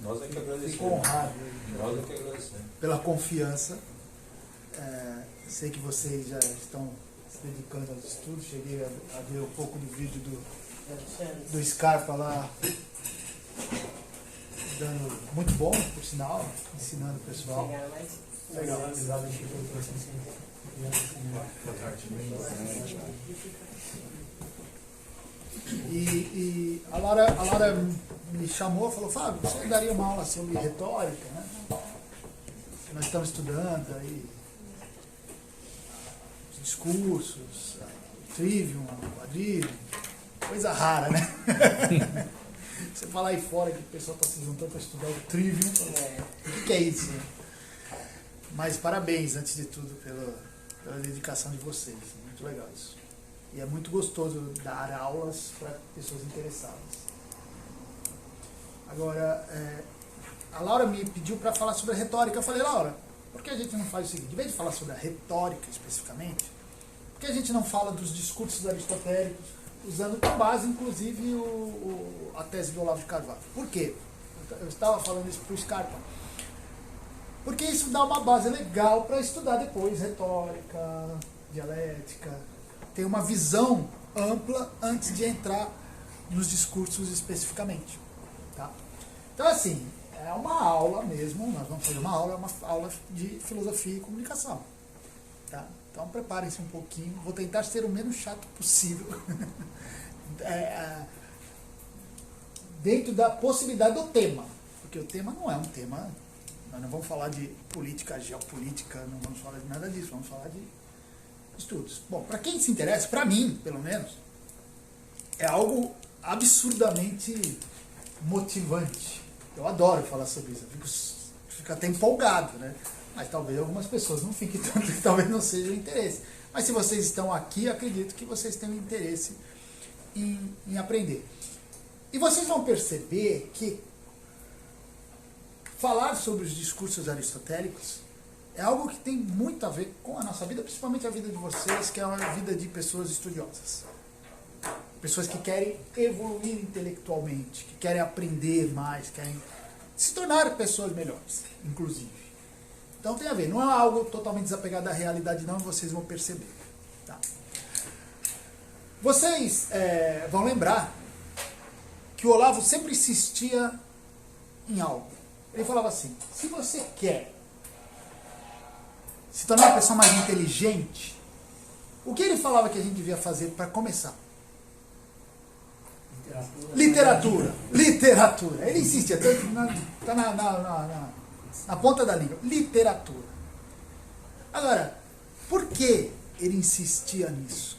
Nós é que agradecemos. Fico honrado Nós é que agradecemos. pela confiança. Sei que vocês já estão se dedicando aos estudos. Cheguei a ver um pouco do vídeo do Scarpa lá, dando muito bom, por sinal, ensinando o pessoal. Legal. E a Laura me chamou e falou: Fábio, você daria uma aula sobre retórica, né? Nós estamos estudando aí os discursos, trivium, quadrivium, coisa rara, né? Você fala aí fora que o pessoal está se juntando para estudar o trivium, o que é isso? Né? Mas parabéns, antes de tudo, pela dedicação de vocês. Muito legal isso. E é muito gostoso dar aulas para pessoas interessadas. Agora, a Laura me pediu para falar sobre a retórica. Eu falei: Laura, por que a gente não faz o seguinte? Em vez de falar sobre a retórica especificamente, por que a gente não fala dos discursos aristotélicos, usando como base, inclusive, a tese do Olavo de Carvalho? Por quê? Eu estava falando isso para o Scarpa. Porque isso dá uma base legal para estudar depois retórica, dialética, ter uma visão ampla antes de entrar nos discursos especificamente. Tá? Então, assim, é uma aula mesmo, nós vamos fazer uma aula de filosofia e comunicação. Tá? Então, preparem-se um pouquinho, vou tentar ser o menos chato possível, dentro da possibilidade do tema, porque o tema não é um tema, nós não vamos falar de política, geopolítica, não vamos falar de nada disso, vamos falar de estudos. Bom, para quem se interessa, para mim, pelo menos, é algo absurdamente motivante. Eu adoro falar sobre isso, eu fico até empolgado, né? Mas talvez algumas pessoas não fiquem tanto, talvez não seja o interesse. Mas se vocês estão aqui, acredito que vocês tenham interesse em aprender. E vocês vão perceber que falar sobre os discursos aristotélicos é algo que tem muito a ver com a nossa vida, principalmente a vida de vocês, que é uma vida de pessoas estudiosas. Pessoas que querem evoluir intelectualmente, que querem aprender mais, querem se tornar pessoas melhores, inclusive. Então tem a ver, não é algo totalmente desapegado da realidade não, vocês vão perceber. Tá? Vocês vão lembrar que o Olavo sempre insistia em algo. Ele falava assim: se você quer se tornar uma pessoa mais inteligente, o que ele falava que a gente devia fazer para começar? Literatura. Ele insistia, está na ponta da língua. Literatura. Agora, por que ele insistia nisso?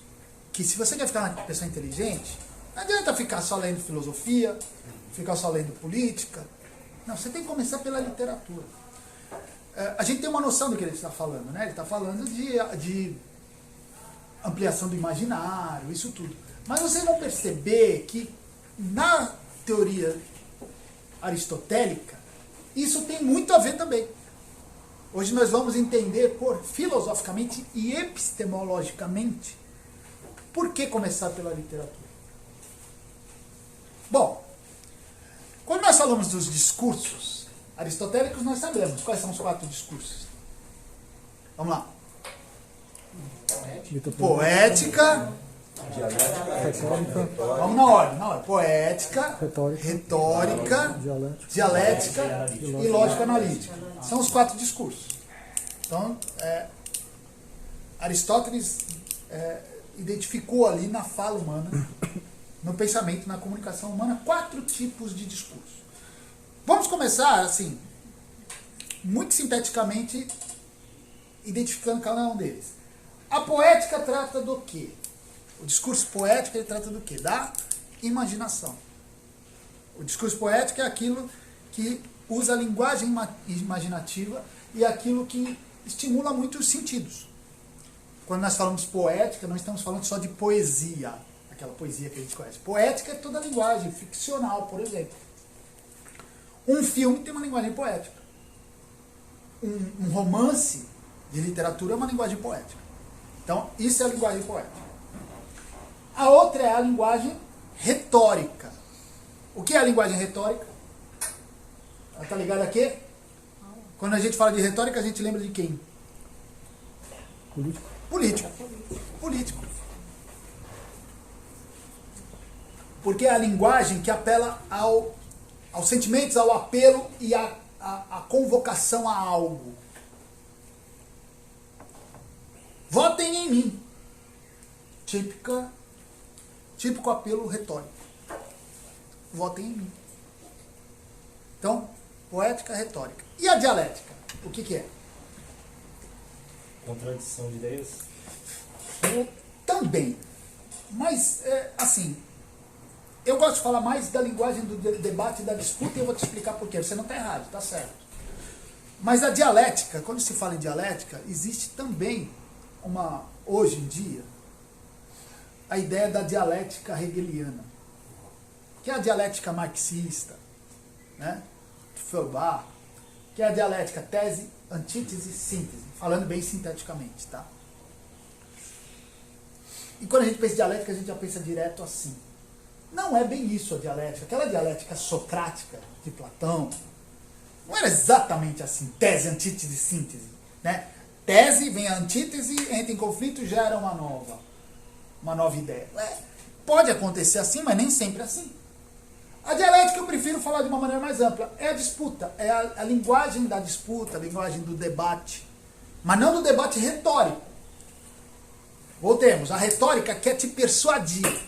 Que se você quer ficar uma pessoa inteligente, não adianta ficar só lendo filosofia, ficar só lendo política. Não, você tem que começar pela literatura. A gente tem uma noção do que ele está falando, né? Ele está falando de ampliação do imaginário, isso tudo. Mas vocês vão perceber que na teoria aristotélica, isso tem muito a ver também. Hoje nós vamos entender filosoficamente e epistemologicamente por que começar pela literatura. Bom, quando nós falamos dos discursos aristotélicos, nós sabemos quais são os 4 discursos. Vamos lá. Poética, Retórica. Vamos na ordem. Poética, retórica, dialética e lógica analítica. São os 4 discursos. Então, Aristóteles identificou ali na fala humana, no pensamento, na comunicação humana, 4 tipos de discurso. Vamos começar, assim, muito sinteticamente, identificando cada um deles. A poética trata do quê? O discurso poético ele trata do quê? Da imaginação. O discurso poético é aquilo que usa a linguagem imaginativa e aquilo que estimula muito os sentidos. Quando nós falamos poética, não estamos falando só de poesia, aquela poesia que a gente conhece. Poética é toda a linguagem ficcional, por exemplo. Um filme tem uma linguagem poética. Um romance de literatura é uma linguagem poética. Então, isso é a linguagem poética. A outra é a linguagem retórica. O que é a linguagem retórica? Tá ligado aqui? Quando a gente fala de retórica, a gente lembra de quem? Político. Político. Político. Porque é a linguagem que apela aos sentimentos, ao apelo e à convocação a algo. Votem em mim. Típico apelo retórico. Votem em mim. Então, poética, retórica. E a dialética? O que é? Contradição de ideias. Também. Mas, assim, eu gosto de falar mais da linguagem do debate e da disputa e eu vou te explicar por quê. Você não está errado, está certo. Mas a dialética, quando se fala em dialética, existe também hoje em dia, a ideia da dialética hegeliana, que é a dialética marxista, né? Feuerbach, que é a dialética tese, antítese, síntese, falando bem sinteticamente, tá? E quando a gente pensa em dialética, a gente já pensa direto assim. Não é bem isso a dialética. Aquela dialética socrática de Platão não era exatamente assim, tese, antítese, síntese, né? Tese, vem a antítese, entra em conflito e gera uma nova ideia. Pode acontecer assim, mas nem sempre assim. A dialética eu prefiro falar de uma maneira mais ampla. É a disputa, é a linguagem da disputa, a linguagem do debate. Mas não do debate retórico. Voltemos, a retórica quer te persuadir.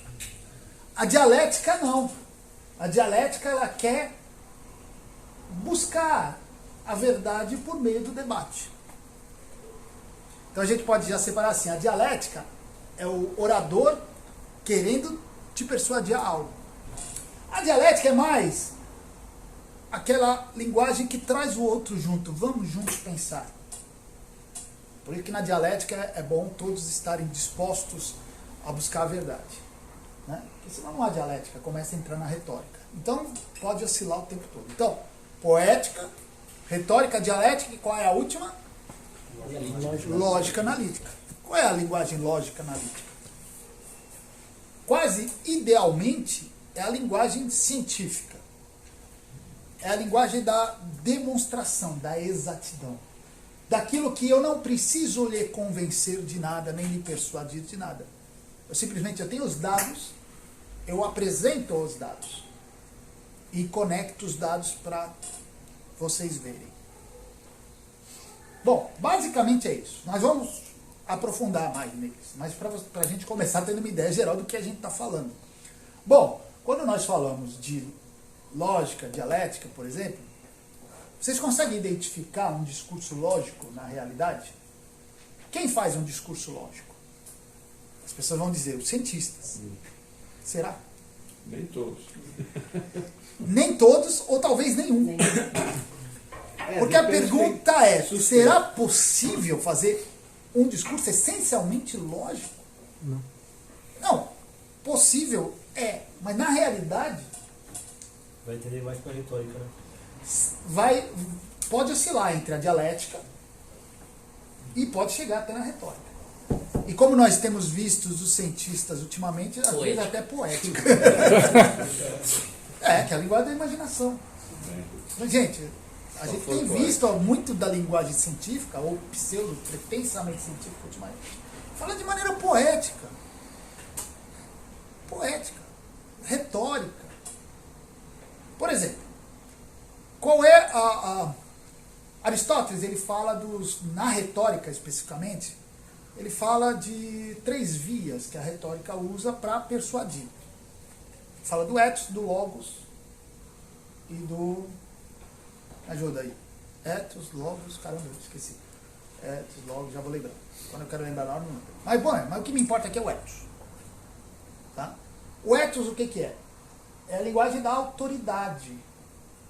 A dialética não. A dialética ela quer buscar a verdade por meio do debate. Então a gente pode já separar assim, a dialética é o orador querendo te persuadir a algo. A dialética é mais aquela linguagem que traz o outro junto. Vamos juntos pensar. Por isso que na dialética é bom todos estarem dispostos a buscar a verdade. Né? Porque senão não há dialética, começa a entrar na retórica. Então pode oscilar o tempo todo. Então, poética, retórica, dialética e qual é a última? Lógica analítica. Qual é a linguagem lógica analítica? Quase idealmente é a linguagem científica. É a linguagem da demonstração, da exatidão. Daquilo que eu não preciso lhe convencer de nada, nem lhe persuadir de nada. Eu tenho os dados, eu apresento os dados e conecto os dados para vocês verem. Bom, basicamente é isso. Nós vamos aprofundar mais neles, mas para a gente começar tendo uma ideia geral do que a gente está falando. Bom, quando nós falamos de lógica, dialética, por exemplo, vocês conseguem identificar um discurso lógico na realidade? Quem faz um discurso lógico? As pessoas vão dizer, os cientistas. Será? Nem todos. Nem todos, ou talvez nenhum. Porque a pergunta é, será possível fazer um discurso essencialmente lógico? Não. Não. Possível é, mas na realidade Vai entender mais com a retórica, né? pode oscilar entre a dialética e pode chegar até na retórica. E como nós temos visto os cientistas ultimamente, às vezes até poética. Que é a linguagem da imaginação. Mas, gente, a gente tem visto muito da linguagem científica, ou pseudo, pretensamente científica ultimamente, fala de maneira poética. Poética. Retórica. Por exemplo, qual é Aristóteles, ele fala na retórica especificamente, ele fala de 3 vias que a retórica usa para persuadir. Fala do ethos, do logos e do... Ajuda aí. Ethos, logos, caramba, eu esqueci. Ethos, logos, já vou lembrar. Quando eu quero lembrar na hora, não lembro. Mas bom, mas o que me importa aqui é o ethos. Tá? O ethos, o que é? É a linguagem da autoridade.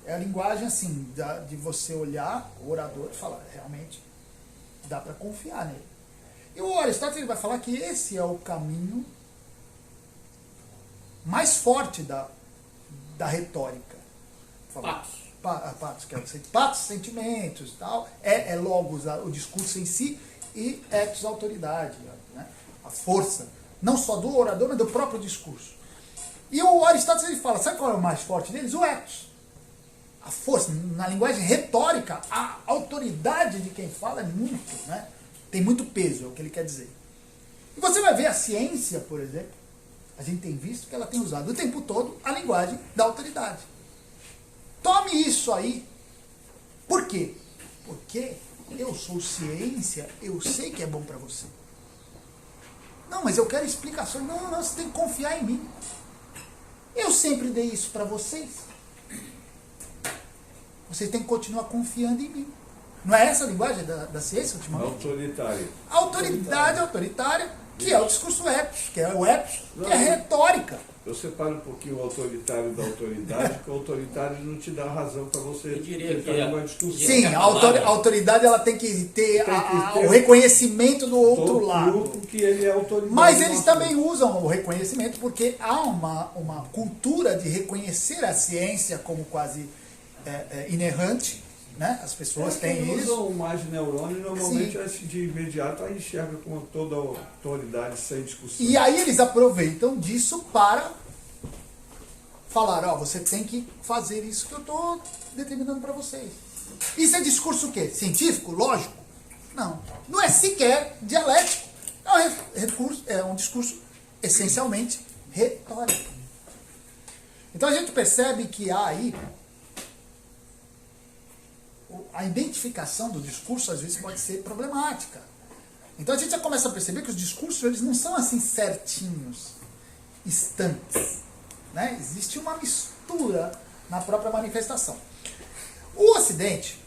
É a linguagem, assim, de você olhar o orador e falar, realmente, dá para confiar nele. E o Aristóteles ele vai falar que esse é o caminho mais forte da retórica. Patos, sentimentos, tal. É logos, o discurso em si, e ethos, autoridade, né? A força, não só do orador, mas do próprio discurso. E o Aristóteles ele fala, sabe qual é o mais forte deles? O ethos. a força, na linguagem retórica, a autoridade de quem fala é muito, né? Tem muito peso, é o que ele quer dizer. E você vai ver a ciência, por exemplo, a gente tem visto que ela tem usado o tempo todo a linguagem da autoridade. Tome isso aí. Por quê? Porque eu sou ciência, eu sei que é bom para você. Não, mas eu quero explicações. Não, não, você tem que confiar em mim. Eu sempre dei isso para vocês. Vocês têm que continuar confiando em mim. Não é essa a linguagem da ciência ultimamente? Autoritário. Autoridade autoritária, que é o discurso épicos, que é o épicos, que é retórica. Eu separo um pouquinho o autoritário da autoridade, porque o autoritário não te dá razão para você Eu diria que tentar uma discussão. Sim, a autoridade ela tem que ter o reconhecimento do outro Todo lado. grupo que ele é autoridade. Mas eles também usam o reconhecimento porque há uma cultura de reconhecer a ciência como quase inerrante, né? As pessoas têm Quem isso. usam mais neurônio, normalmente Sim. de imediato aí enxerga com toda a autoridade sem discussão. E aí eles aproveitam disso para falar, ó, você tem que fazer isso que eu estou determinando para vocês. Isso é discurso o quê? Científico? Lógico? Não. Não é sequer dialético. É um discurso essencialmente retórico. Então a gente percebe que há aí a identificação do discurso às vezes pode ser problemática. Então a gente já começa a perceber que os discursos eles não são assim certinhos, estanques, né? Existe uma mistura na própria manifestação. O Ocidente,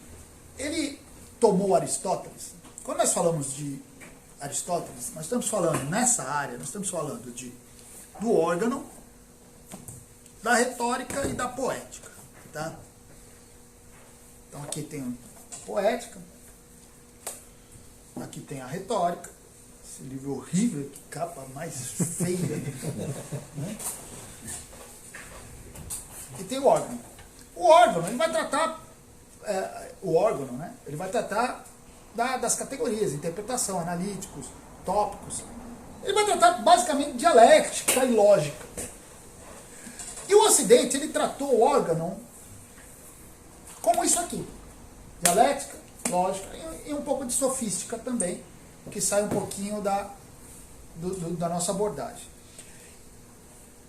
ele tomou Aristóteles. Quando nós falamos de Aristóteles, nós estamos falando nessa área, nós estamos falando do órgão, da retórica e da poética, tá? Então aqui tem a poética, aqui tem a retórica, esse livro horrível, que capa mais feia, né? E tem o órgão. O órgão, ele vai tratar, né? Ele vai tratar das categorias, interpretação, analíticos, tópicos. Ele vai tratar basicamente dialética e lógica. E o Ocidente, ele tratou o órgão como isso aqui. Dialética, lógica e um pouco de sofística também, que sai um pouquinho da nossa abordagem.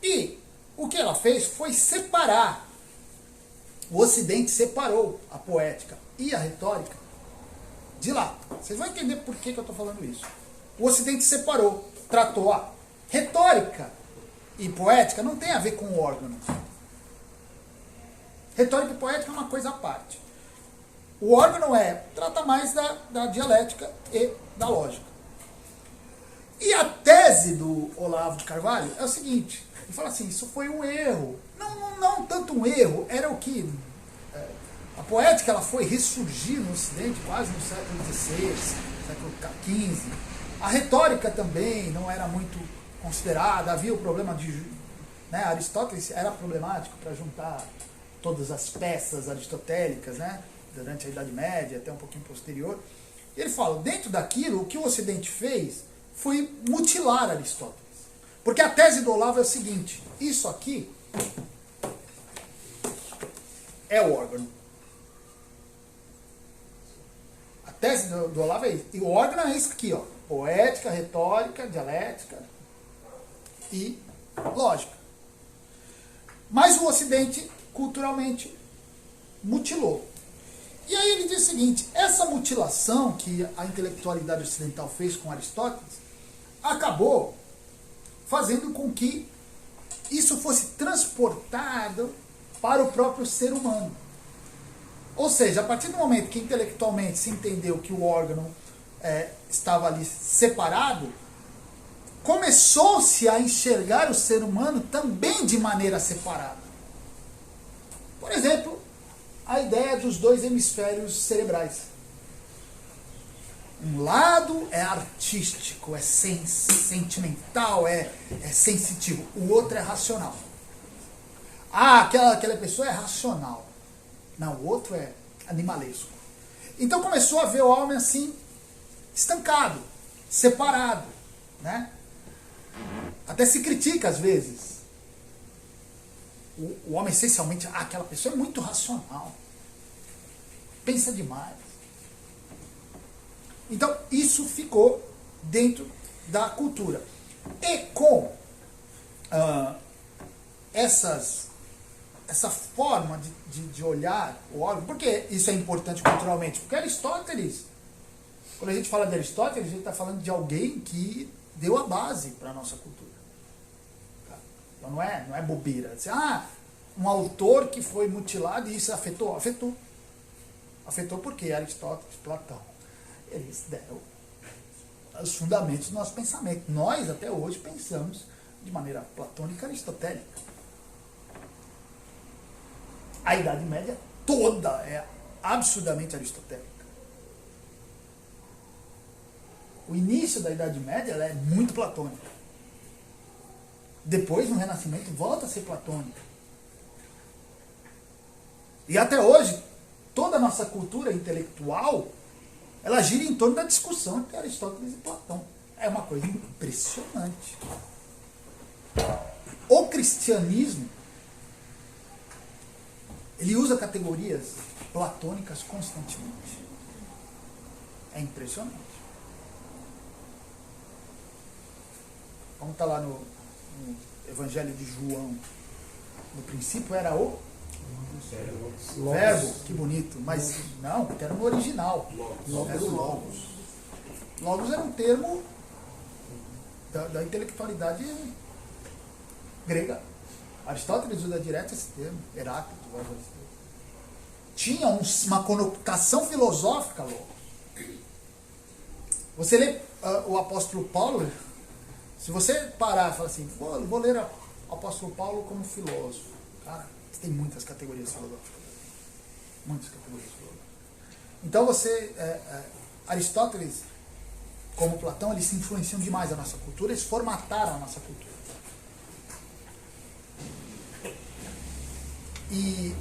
E o que ela fez foi separar. O Ocidente separou a poética e a retórica de lá. Vocês vão entender por que eu estou falando isso. O Ocidente separou, tratou a retórica e poética não tem a ver com o órgão. Retórica e poética é uma coisa à parte. O órgão trata mais da dialética e da lógica. E a tese do Olavo de Carvalho é o seguinte, ele fala assim, isso foi um erro. Não tanto um erro, era o que a poética ela foi ressurgir no Ocidente quase no século XVI, século XV. A retórica também não era muito considerada, havia o problema de... Né, Aristóteles era problemático para juntar todas as peças aristotélicas, né, durante a Idade Média, até um pouquinho posterior. E ele fala, dentro daquilo, o que o Ocidente fez foi mutilar Aristóteles. Porque a tese do Olavo é o seguinte, isso aqui é o órgão. A tese do Olavo é isso. E o órgão é isso aqui, ó. Poética, retórica, dialética e lógica. Mas o Ocidente, culturalmente, mutilou. E aí ele diz o seguinte, essa mutilação que a intelectualidade ocidental fez com Aristóteles acabou fazendo com que isso fosse transportado para o próprio ser humano. Ou seja, a partir do momento que intelectualmente se entendeu que o órgão estava ali separado, começou-se a enxergar o ser humano também de maneira separada. Por exemplo, a ideia dos dois hemisférios cerebrais. Um lado é artístico, é sentimental, é sensitivo. O outro é racional. Ah, aquela pessoa é racional. Não, o outro é animalesco. Então começou a ver o homem assim, estancado, separado, né? Até se critica às vezes. o homem essencialmente, aquela pessoa é muito racional, pensa demais. Então, isso ficou dentro da cultura. E com essa forma de olhar o órgão, por que isso é importante culturalmente? Porque Aristóteles, quando a gente fala de Aristóteles, a gente está falando de alguém que deu a base para a nossa cultura. Então não é bobeira. Dizer, um autor que foi mutilado e isso afetou? Afetou. Afetou porque Aristóteles, Platão, eles deram os fundamentos do nosso pensamento. Nós, até hoje, pensamos de maneira platônica e aristotélica. A Idade Média toda é absurdamente aristotélica. O início da Idade Média ela é muito platônica. Depois, no Renascimento, volta a ser platônica. E até hoje, toda a nossa cultura intelectual, ela gira em torno da discussão entre Aristóteles e Platão. É uma coisa impressionante. O cristianismo, ele usa categorias platônicas constantemente. É impressionante. Vamos estar lá no Evangelho de João. No princípio era o verbo, que bonito. Mas não, o termo original. Era o logos. Logos era um termo da intelectualidade grega. Aristóteles usa direto esse termo. Heráclito. Tinha uma conotação filosófica logo. Você lê o apóstolo Paulo, se você parar e falar assim, vou ler o apóstolo Paulo como filósofo. Cara, tem muitas categorias filosóficas. Muitas categorias filosóficas. Então Aristóteles, como Platão, eles se influenciam demais a nossa cultura, eles formataram a nossa cultura. E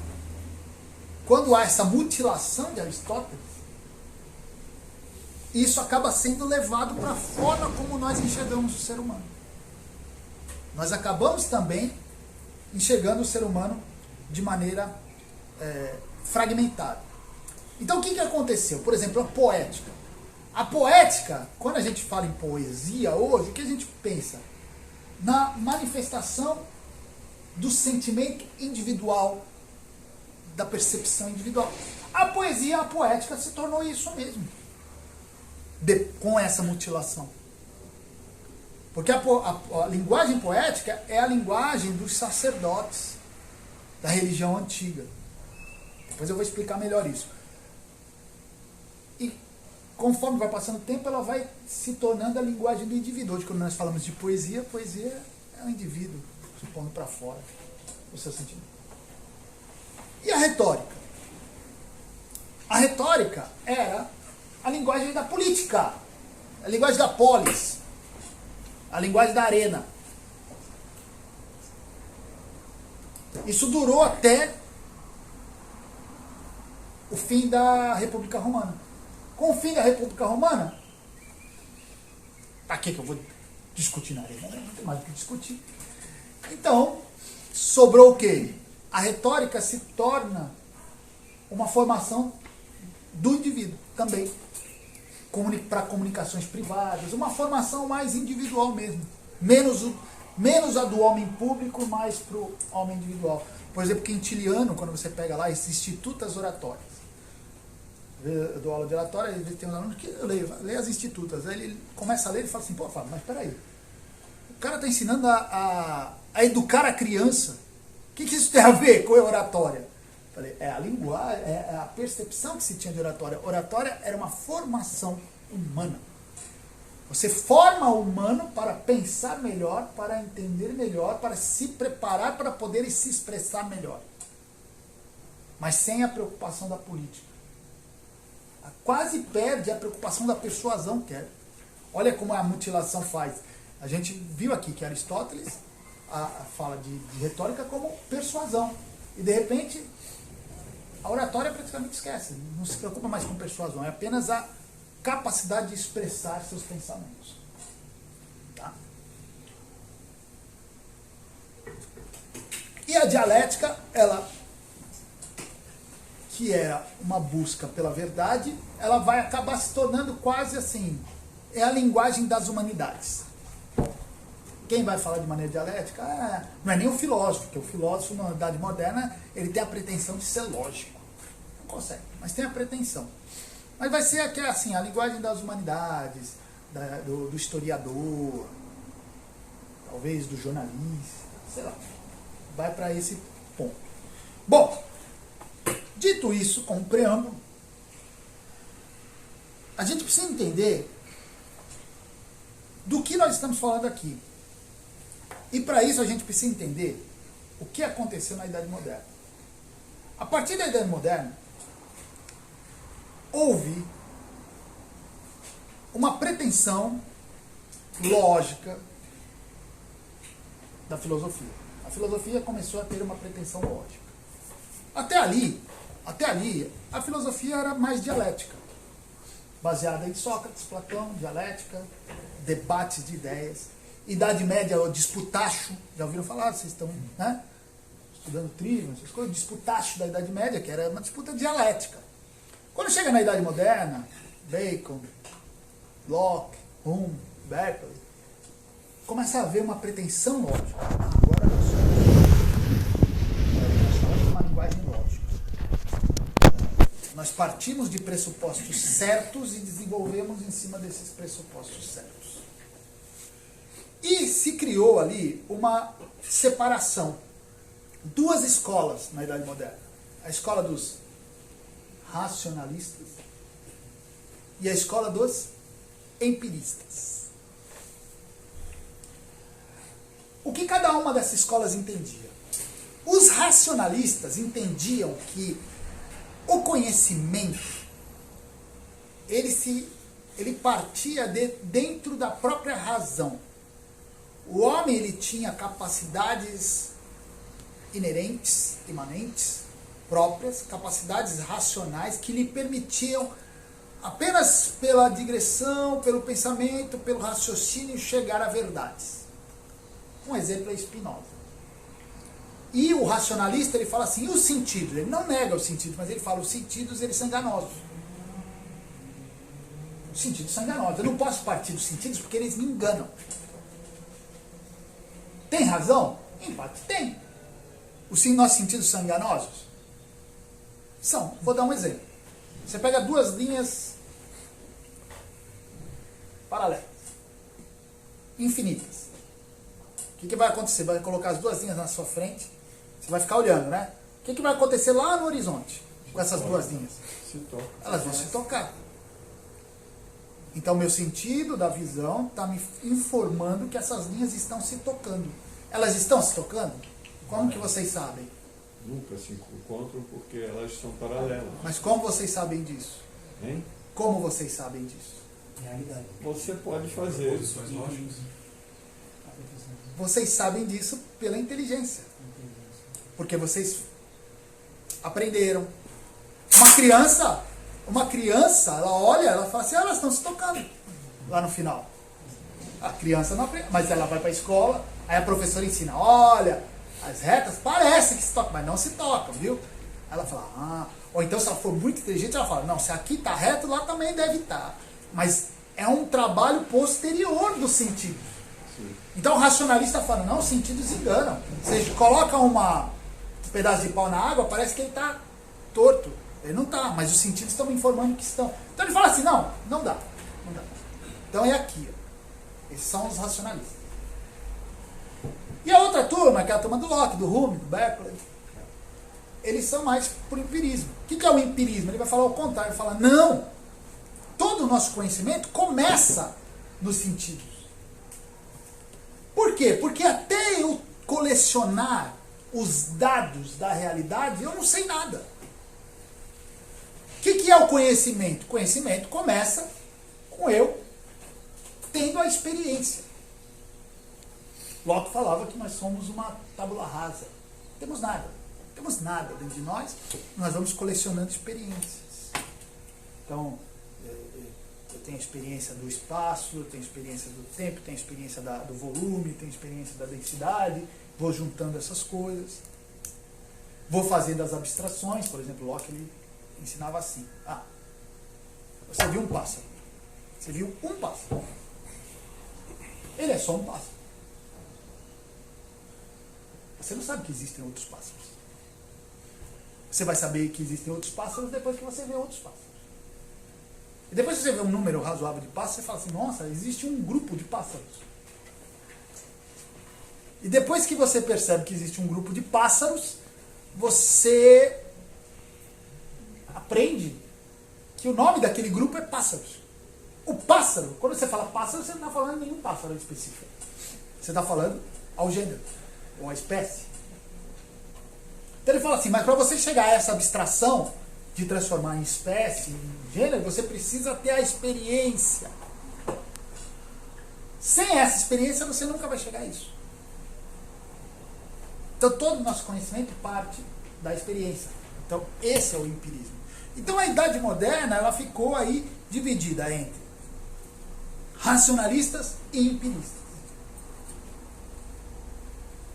quando há essa mutilação de Aristóteles, isso acaba sendo levado para a forma como nós enxergamos o ser humano. Nós acabamos também enxergando o ser humano de maneira fragmentada. Então o que aconteceu? Por exemplo, a poética. A poética, quando a gente fala em poesia hoje, o que a gente pensa? Na manifestação do sentimento individual, da percepção individual. A poesia, a poética se tornou isso mesmo. Com essa mutilação. Porque a linguagem poética é a linguagem dos sacerdotes da religião antiga. Depois eu vou explicar melhor isso. E conforme vai passando o tempo, ela vai se tornando a linguagem do indivíduo. Hoje, quando nós falamos de poesia, poesia é o indivíduo se pondo para fora o seu sentimento. E a retórica? A retórica era a linguagem da política, a linguagem da polis, a linguagem da arena. Isso durou até o fim da República Romana. Com o fim da República Romana, para que eu vou discutir na arena? Não tem mais o que discutir. Então, sobrou o quê? A retórica se torna uma formação do indivíduo também. Para comunicações privadas, uma formação mais individual mesmo. Menos a do homem público, mais para o homem individual. Por exemplo, Quintiliano, quando você pega lá esse Institutas Oratórias. Eu dou aula de oratória, às vezes tem uns alunos que eu leio as Institutas. Aí ele começa a ler e fala assim, pô, Fábio, mas peraí. O cara está ensinando a educar a criança. O que isso tem a ver com a oratória? Falei, é a linguagem, é a percepção que se tinha de oratória. Oratória era uma formação humana. Você forma o humano para pensar melhor, para entender melhor, para se preparar para poder se expressar melhor. Mas sem a preocupação da política. Quase perde a preocupação da persuasão, que é. Olha como a mutilação faz. A gente viu aqui que Aristóteles fala de retórica como persuasão. E de repente, a oratória praticamente esquece. Não se preocupa mais com persuasão. É apenas a capacidade de expressar seus pensamentos. Tá? E a dialética, ela, que era uma busca pela verdade, ela vai acabar se tornando quase assim, é a linguagem das humanidades. Quem vai falar de maneira dialética não é nem o filósofo, porque o filósofo na Idade Moderna ele tem a pretensão de ser lógico. Não consegue, mas tem a pretensão. Mas vai ser aqui, assim, a linguagem das humanidades, do historiador, talvez do jornalista, sei lá. Vai para esse ponto. Bom, dito isso, com o preâmbulo, a gente precisa entender do que nós estamos falando aqui. E para isso a gente precisa entender o que aconteceu na Idade Moderna. A partir da Idade Moderna, houve uma pretensão lógica da filosofia. A filosofia começou a ter uma pretensão lógica. Até ali, a filosofia era mais dialética, baseada em Sócrates, Platão, dialética, debates de ideias. Idade Média, o disputacho, já ouviram falar? Vocês estão, né, estudando trivium, essas coisas, disputacho da Idade Média, que era uma disputa dialética. Quando chega na Idade Moderna, Bacon, Locke, Hume, Berkeley, começa a haver uma pretensão lógica. Agora nós falamos uma linguagem lógica. Nós partimos de pressupostos certos e desenvolvemos em cima desses pressupostos certos. E se criou ali uma separação. Duas escolas na Idade Moderna. A escola dos racionalistas e a escola dos empiristas. O que cada uma dessas escolas entendia? Os racionalistas entendiam que o conhecimento ele partia dentro da própria razão. O homem ele tinha capacidades inerentes, imanentes, próprias, capacidades racionais que lhe permitiam, apenas pela digressão, pelo pensamento, pelo raciocínio, chegar a verdades. Um exemplo é Spinoza. E o racionalista ele fala assim, e os sentidos? Ele não nega os sentidos, mas ele fala, os sentidos eles são enganosos. Os sentidos são enganosos. Eu não posso partir dos sentidos porque eles me enganam. Tem razão? Em parte tem. Os nossos sentidos são enganosos? São. Vou dar um exemplo. Você pega duas linhas paralelas, infinitas. O que vai acontecer? Vai colocar as duas linhas na sua frente, você vai ficar olhando, né? O que vai acontecer lá no horizonte com essas duas linhas? Se toca. Elas vão se tocar. Então, meu sentido da visão está me informando que essas linhas estão se tocando. Elas estão se tocando? Como que vocês sabem? Nunca se encontram porque elas são paralelas. Mas como vocês sabem disso? Hein? Como vocês sabem disso? Realidade. Você pode fazer. Posições lógicas. Vocês sabem disso pela inteligência. Porque vocês aprenderam. Uma criança, ela olha, ela fala assim, elas estão se tocando lá no final. A criança não aprende, mas ela vai para a escola, aí a professora ensina, olha, as retas parecem que se tocam, mas não se tocam, viu? Ela fala, ou então se ela for muito inteligente, ela fala, não, se aqui está reto, lá também deve estar. Mas é um trabalho posterior do sentido. Sim. Então o racionalista fala, não, os sentidos enganam. Você coloca um pedaço de pau na água, parece que ele está torto. Ele não está, mas os sentidos estão me informando que estão. Então ele fala assim, não dá. Então é aqui. Ó. Esses são os racionalistas. E a outra turma, que é a turma do Locke, do Hume, do Berkeley, eles são mais por empirismo. O que é o empirismo? Ele vai falar o contrário, ele fala, não, todo o nosso conhecimento começa nos sentidos. Por quê? Porque até eu colecionar os dados da realidade, eu não sei nada. O que é o conhecimento? O conhecimento começa com eu tendo a experiência. Locke falava que nós somos uma tábula rasa. Não temos nada. Não temos nada dentro de nós. Nós vamos colecionando experiências. Então, eu tenho a experiência do espaço, eu tenho a experiência do tempo, tenho a experiência do volume, tenho a experiência da densidade, vou juntando essas coisas. vou fazendo as abstrações. Por exemplo, Locke ele ensinava assim. Você viu um pássaro. Você viu um pássaro. Ele é só um pássaro. Você não sabe que existem outros pássaros. Você vai saber que existem outros pássaros depois que você vê outros pássaros. E depois que você vê um número razoável de pássaros, você fala assim, nossa, existe um grupo de pássaros. E depois que você percebe que existe um grupo de pássaros, você aprende que o nome daquele grupo é pássaros. O pássaro, quando você fala pássaro, você não está falando de nenhum pássaro específico. Você está falando ao gênero, ou à espécie. Então ele fala assim, mas para você chegar a essa abstração de transformar em espécie, em gênero, você precisa ter a experiência. Sem essa experiência, você nunca vai chegar a isso. Então todo o nosso conhecimento parte da experiência. Então esse é o empirismo. Então a Idade Moderna, ela ficou aí dividida entre racionalistas e empiristas.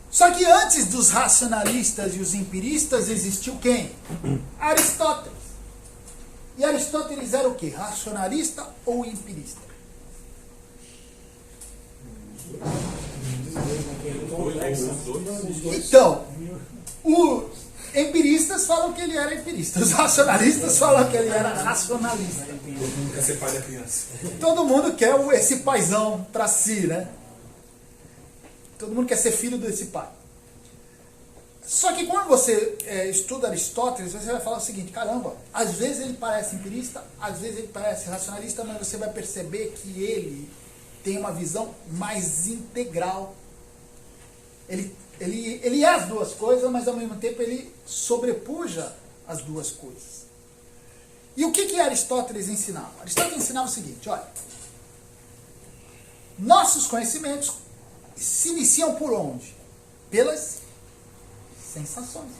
Só que antes dos racionalistas e os empiristas existiu quem? Aristóteles. E Aristóteles era o quê? Racionalista ou empirista? Então, os empiristas falam que ele era empirista. Os racionalistas falam que ele era racionalista. Nunca separe a criança. Todo mundo quer esse paizão para si, né? Todo mundo quer ser filho desse pai. Só que quando você estuda Aristóteles, você vai falar o seguinte, caramba, às vezes ele parece empirista, às vezes ele parece racionalista, mas você vai perceber que ele tem uma visão mais integral. Ele é as duas coisas, mas ao mesmo tempo ele sobrepuja as duas coisas. E o que Aristóteles ensinava? Aristóteles ensinava o seguinte, olha, nossos conhecimentos se iniciam por onde? Pelas sensações.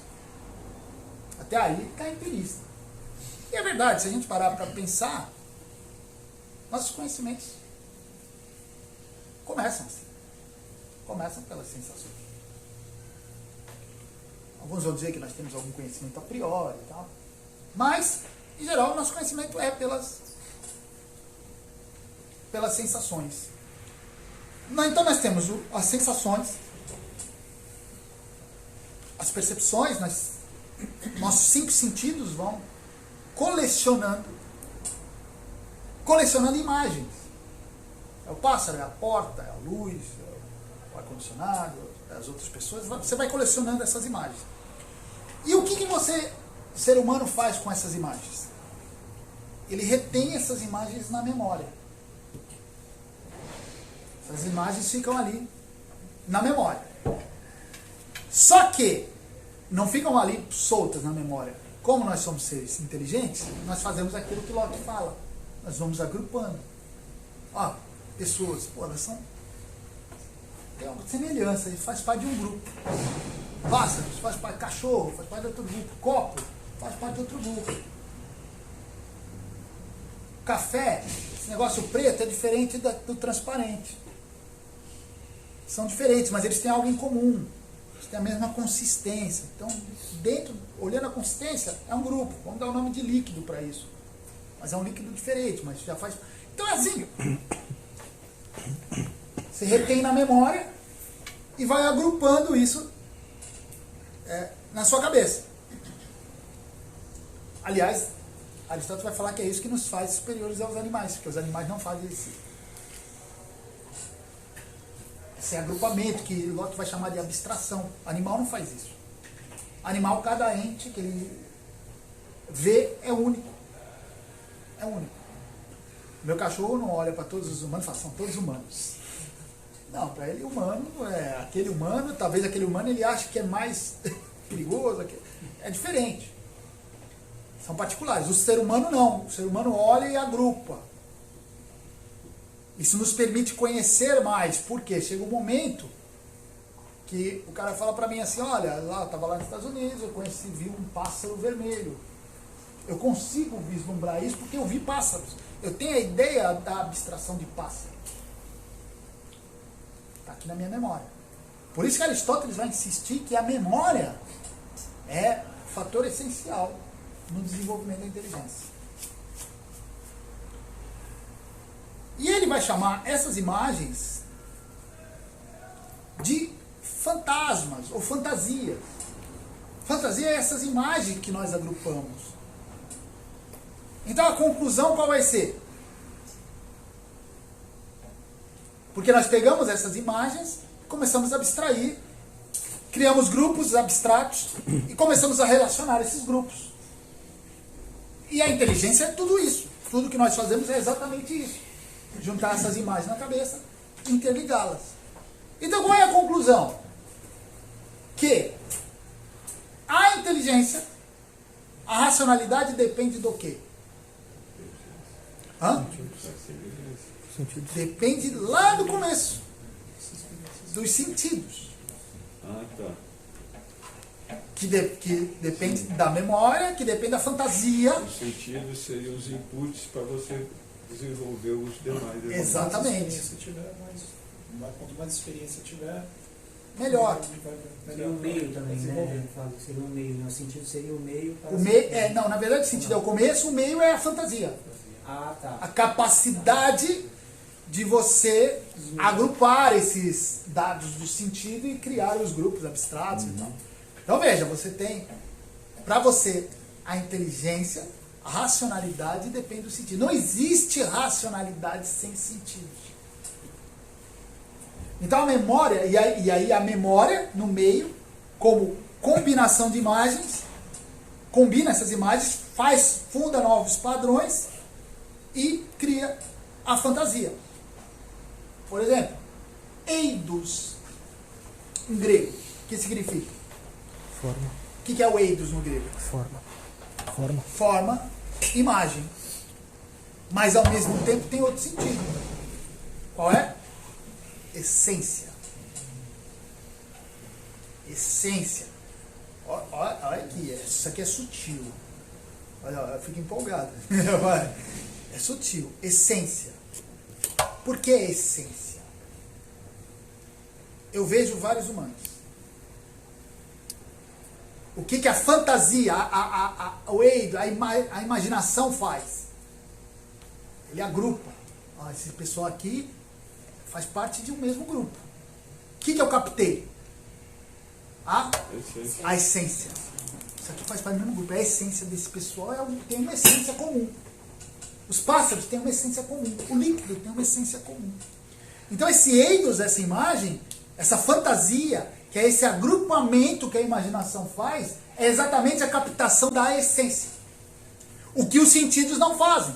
Até aí está empirista. E é verdade, se a gente parar para pensar, nossos conhecimentos começam assim. Começam pelas sensações. Alguns vão dizer que nós temos algum conhecimento a priori e tal. Mas, em geral, o nosso conhecimento é pelas sensações. Então nós temos as sensações, as percepções, nossos 5 sentidos vão colecionando imagens. É o pássaro, é a porta, é a luz, é o ar-condicionado, é as outras pessoas. Você vai colecionando essas imagens. E o que você, ser humano, faz com essas imagens? Ele retém essas imagens na memória. Essas imagens ficam ali na memória. Só que não ficam ali soltas na memória. Como nós somos seres inteligentes, nós fazemos aquilo que Locke fala. Nós vamos agrupando. Ó, pessoas, pô, elas tem uma semelhança, ele faz parte de um grupo. Pássaros, faz parte, cachorro, faz parte de outro grupo. Copo, faz parte de outro grupo. Café, esse negócio preto é diferente do transparente. São diferentes, mas eles têm algo em comum. Eles têm a mesma consistência. Então, olhando a consistência, é um grupo. Vamos dar o nome de líquido para isso. Mas é um líquido diferente, mas já faz... Então é assim. Você retém na memória e vai agrupando isso na sua cabeça. Aliás, Aristóteles vai falar que é isso que nos faz superiores aos animais, porque os animais não fazem isso. Esse agrupamento que Locke vai chamar de abstração. Animal não faz isso. Animal, cada ente que ele vê é único. É único. Meu cachorro não olha para todos os humanos e fala, são todos humanos. Não, para ele humano é aquele humano, talvez aquele humano ele ache que é mais perigoso, é diferente. São particulares. O ser humano não. O ser humano olha e agrupa. Isso nos permite conhecer mais. Por quê? Chega um momento que o cara fala para mim assim, olha, eu estava lá nos Estados Unidos, eu vi um pássaro vermelho. Eu consigo vislumbrar isso porque eu vi pássaros. Eu tenho a ideia da abstração de pássaro. Está aqui na minha memória. Por isso que Aristóteles vai insistir que a memória é fator essencial no desenvolvimento da inteligência. E ele vai chamar essas imagens de fantasmas ou fantasias. Fantasia é essas imagens que nós agrupamos. Então a conclusão qual vai ser? Porque nós pegamos essas imagens, começamos a abstrair, criamos grupos abstratos e começamos a relacionar esses grupos. E a inteligência é tudo isso. Tudo que nós fazemos é exatamente isso. Juntar essas imagens na cabeça e interligá-las. Então qual é a conclusão? Que a inteligência, a racionalidade depende do quê? Hã? Depende lá do começo. Dos sentidos. Ah, tá. Que depende da memória, que depende da fantasia. Os sentidos seriam os inputs para você desenvolver os demais. Exatamente. Quanto mais experiência tiver, melhor. Seria um meio também, né? Seria um meio, né? O sentido seria o meio para... Não, na verdade o sentido é o começo, o meio é a fantasia. Ah, tá. A capacidade de você agrupar esses dados do sentido e criar os grupos abstratos e tal. Então veja, você tem, para você, a inteligência, a racionalidade depende do sentido. Não existe racionalidade sem sentido. Então a memória, e aí a memória no meio, como combinação de imagens, combina essas imagens, funda novos padrões e cria a fantasia. Por exemplo, eidos em grego, o que significa? Forma. O que é o eidos no grego? Forma. Forma, imagem. Mas ao mesmo tempo tem outro sentido. Qual é? Essência. Essência. Olha aqui, isso aqui é sutil. Olha, eu fico empolgado. É sutil. Essência. Por que essência? Eu vejo vários humanos. O que a fantasia, o eido, a imaginação faz? Ele agrupa. Ó, esse pessoal aqui faz parte de um mesmo grupo. O que eu captei? A essência. Isso aqui faz parte do mesmo grupo. A essência desse pessoal tem uma essência comum. Os pássaros têm uma essência comum. O líquido tem uma essência comum. Então esse eidos, essa imagem, essa fantasia, que é esse agrupamento que a imaginação faz, é exatamente a captação da essência. O que os sentidos não fazem.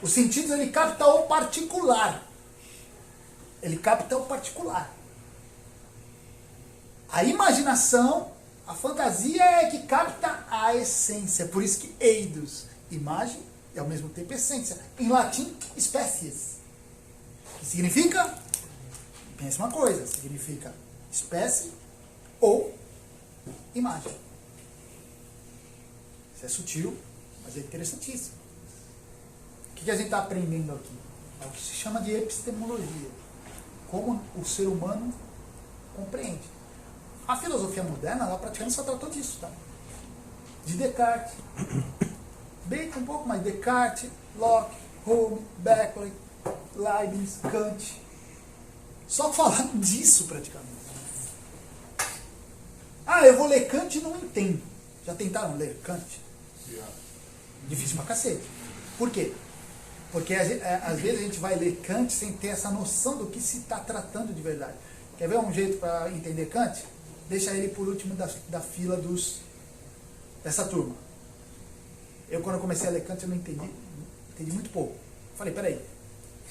Os sentidos, ele capta o particular. Ele capta o particular. A imaginação, a fantasia é que capta a essência. Por isso que eidos, imagem, e ao mesmo tempo essência. Em latim, espécies. Que significa? Pensa uma coisa, significa espécie ou imagem. Isso é sutil, mas é interessantíssimo. O que a gente está aprendendo aqui? É o que se chama de epistemologia. Como o ser humano compreende. A filosofia moderna, ela praticamente só tratou disso, tá? De Descartes. Bacon um pouco mais. Descartes, Locke, Hume, Berkeley, Leibniz, Kant. Só falando disso praticamente. Eu vou ler Kant e não entendo. Já tentaram ler Kant? Difícil pra cacete. Por quê? Porque às vezes a gente vai ler Kant sem ter essa noção do que se está tratando de verdade. Quer ver um jeito para entender Kant? Deixa ele por último da fila dessa turma. Quando eu comecei a ler Kant, eu não entendi muito pouco. Falei, peraí,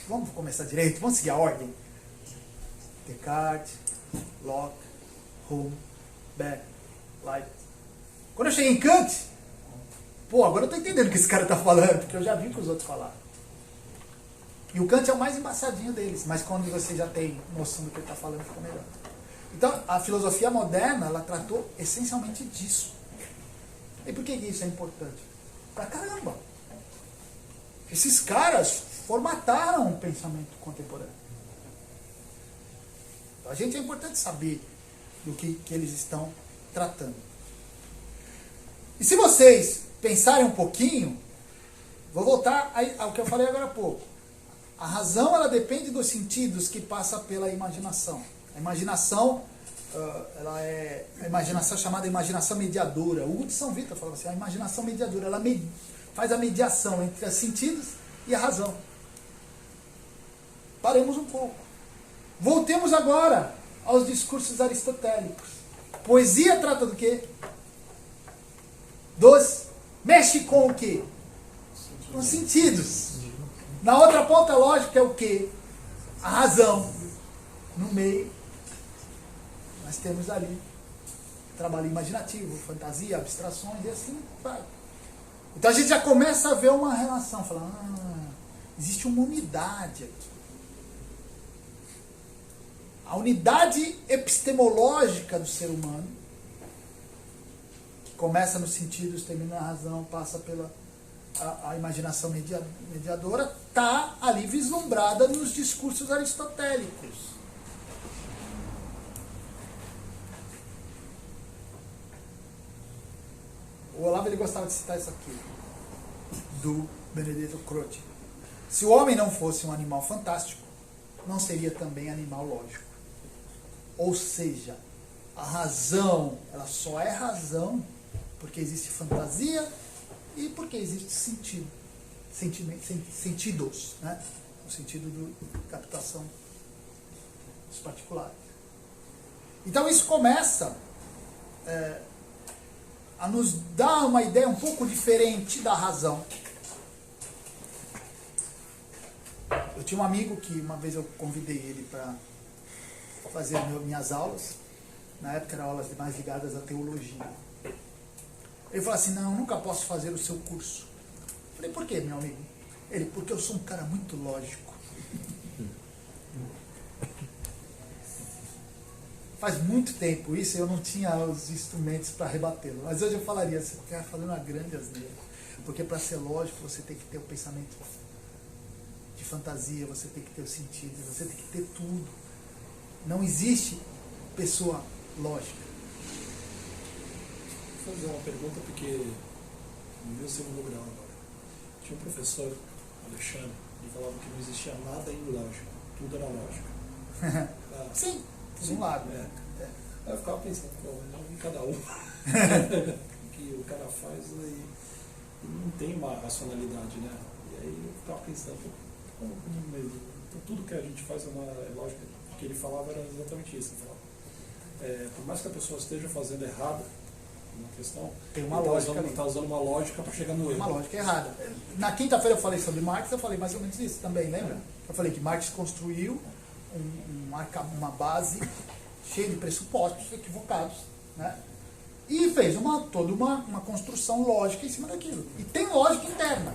vamos começar direito, vamos seguir a ordem. Descartes, Locke, Hume, Beck, Leibniz. Quando eu cheguei em Kant, agora eu estou entendendo o que esse cara está falando, porque eu já vi o que os outros falaram. E o Kant é o mais embaçadinho deles, mas quando você já tem noção do que ele está falando, fica melhor. Então, a filosofia moderna, ela tratou essencialmente disso. E por que isso é importante? Pra caramba! Esses caras formataram o pensamento contemporâneo. Então, a gente é importante saber do que eles estão tratando. E se vocês pensarem um pouquinho, vou voltar ao que eu falei agora há pouco. A razão, ela depende dos sentidos que passa pela imaginação. A imaginação, a imaginação chamada imaginação mediadora. O Hugo de São Vitor falava assim, a imaginação mediadora, ela faz a mediação entre os sentidos e a razão. Paremos um pouco. Voltemos agora aos discursos aristotélicos. Poesia trata do quê? Mexe com o quê? Com os sentidos. Na outra ponta lógica é o quê? A razão. No meio, nós temos ali trabalho imaginativo, fantasia, abstrações e assim vai. Então a gente já começa a ver uma relação, falando, existe uma unidade aqui. A unidade epistemológica do ser humano, que começa nos sentidos, termina na razão, passa pela a imaginação mediadora, está ali vislumbrada nos discursos aristotélicos. O Olavo, ele gostava de citar isso aqui, do Benedetto Croce. Se o homem não fosse um animal fantástico, não seria também animal lógico. Ou seja, a razão, ela só é razão porque existe fantasia e porque existe sentido. Sentidos, né? O sentido de captação dos particulares. Então isso começa a nos dar uma ideia um pouco diferente da razão. Eu tinha um amigo que uma vez eu convidei ele para fazer minhas aulas. Na época eram aulas mais ligadas à teologia. Ele falou assim, não, eu nunca posso fazer o seu curso. Eu falei, por quê, meu amigo? Ele, porque eu sou um cara muito lógico. Faz muito tempo isso, eu não tinha os instrumentos para rebatê-lo. Mas hoje eu falaria, você está fazendo uma grande asneira. Porque para ser lógico, você tem que ter o pensamento de fantasia, você tem que ter o sentido, você tem que ter tudo. Não existe pessoa lógica. Vou fazer uma pergunta porque no meu segundo grau agora. Tinha um professor, Alexandre, ele falava que não existia nada ilógico, tudo era lógico. Sim, por um lado. Aí eu ficava pensando, em cada um que o cara faz e não tem uma racionalidade, né? E aí eu ficava pensando, como mesmo? Então, tudo que a gente faz é lógico. O que ele falava era exatamente isso. Ele falava, por mais que a pessoa esteja fazendo errado uma questão, tem uma lógica. Ele está usando uma lógica para chegar no erro. Uma lógica errada. Na quinta-feira eu falei sobre Marx, eu falei mais ou menos isso também, lembra? Eu falei que Marx construiu uma base cheia de pressupostos equivocados, né? E fez toda uma construção lógica em cima daquilo. E tem lógica interna.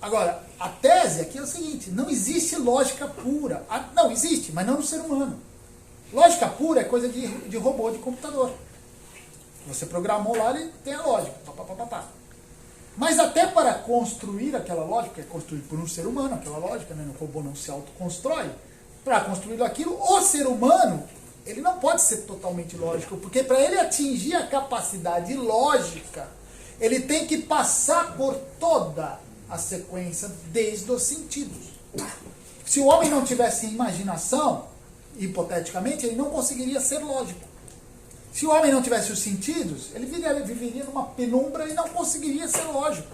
Agora, a tese aqui é o seguinte, não existe lógica pura. Não, existe, mas não no ser humano. Lógica pura é coisa de robô, de computador. Você programou lá, ele tem a lógica. Mas até para construir aquela lógica, é construir por um ser humano aquela lógica, né? O robô não se autoconstrói. Para construir aquilo, o ser humano, ele não pode ser totalmente lógico, porque para ele atingir a capacidade lógica, ele tem que passar por toda a sequência desde os sentidos. Se o homem não tivesse imaginação, hipoteticamente, ele não conseguiria ser lógico. Se o homem não tivesse os sentidos, ele viveria numa penumbra e não conseguiria ser lógico.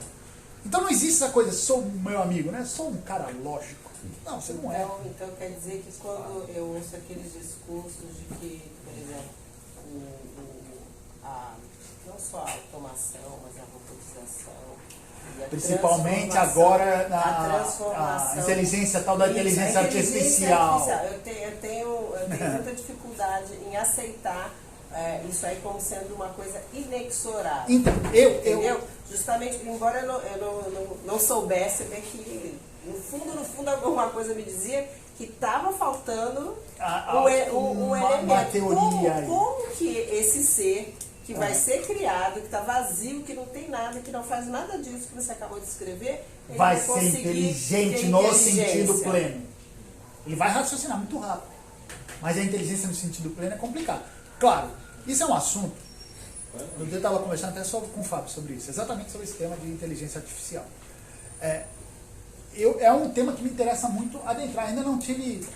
Então não existe essa coisa, sou meu amigo, né? Sou um cara lógico. Não, você não é. Então quer dizer que quando eu ouço aqueles discursos de que, por exemplo, não só a automação, mas a robotização, e a principalmente agora a a inteligência, tal da inteligência artificial. Eu tenho muita dificuldade em aceitar isso aí como sendo uma coisa inexorável. Então, entendeu? Justamente, embora eu não soubesse, bem que no fundo alguma coisa me dizia que estava faltando um elemento. Uma teoria. Como que esse ser que vai ser criado, que está vazio, que não tem nada, que não faz nada disso que você acabou de escrever, ele vai ser inteligente no sentido pleno. Ele vai raciocinar muito rápido. Mas a inteligência no sentido pleno é complicado. Claro, isso é um assunto Eu estava conversando até com o Fábio sobre isso, exatamente sobre esse tema de inteligência artificial. É um tema que me interessa muito adentrar. Ainda não tive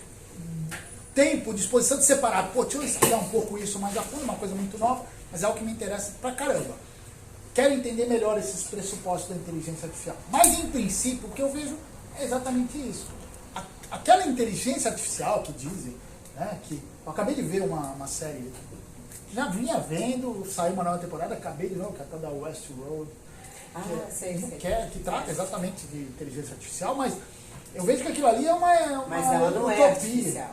tempo, disposição de separar. Pô, deixa eu estudar um pouco isso mais a fundo, uma coisa muito nova, mas é algo que me interessa pra caramba. Quero entender melhor esses pressupostos da inteligência artificial. Mas, em princípio, o que eu vejo é exatamente isso. Aquela inteligência artificial que dizem, né, que eu acabei de ver uma série, já vinha vendo, saiu uma nova temporada, acabei de ver, que é a tal da Westworld, sei. que trata exatamente de inteligência artificial, mas eu vejo que aquilo ali é uma Mas ela não utopia. é artificial.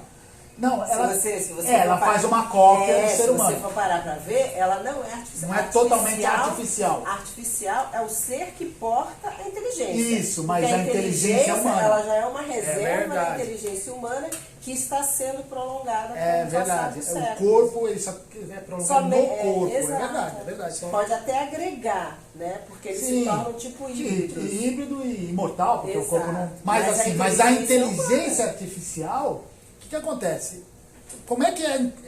Não, ela, se você ela for faz uma cópia do ser Se humano. você for parar pra ver, ela não é artificial. Não é totalmente artificial. Artificial é o ser que porta a inteligência. Isso, mas porque a inteligência humana. Ela já é uma reserva da verdade. inteligência humana que está sendo prolongada É com o verdade. passar dos O séculos. corpo, ele só é prolongado no corpo. Exato. É verdade. Pode até agregar, né? Porque ele se torna um tipo híbrido. Híbrido e imortal, porque Exato. o corpo não. Mas a inteligência artificial, o que acontece? Como é que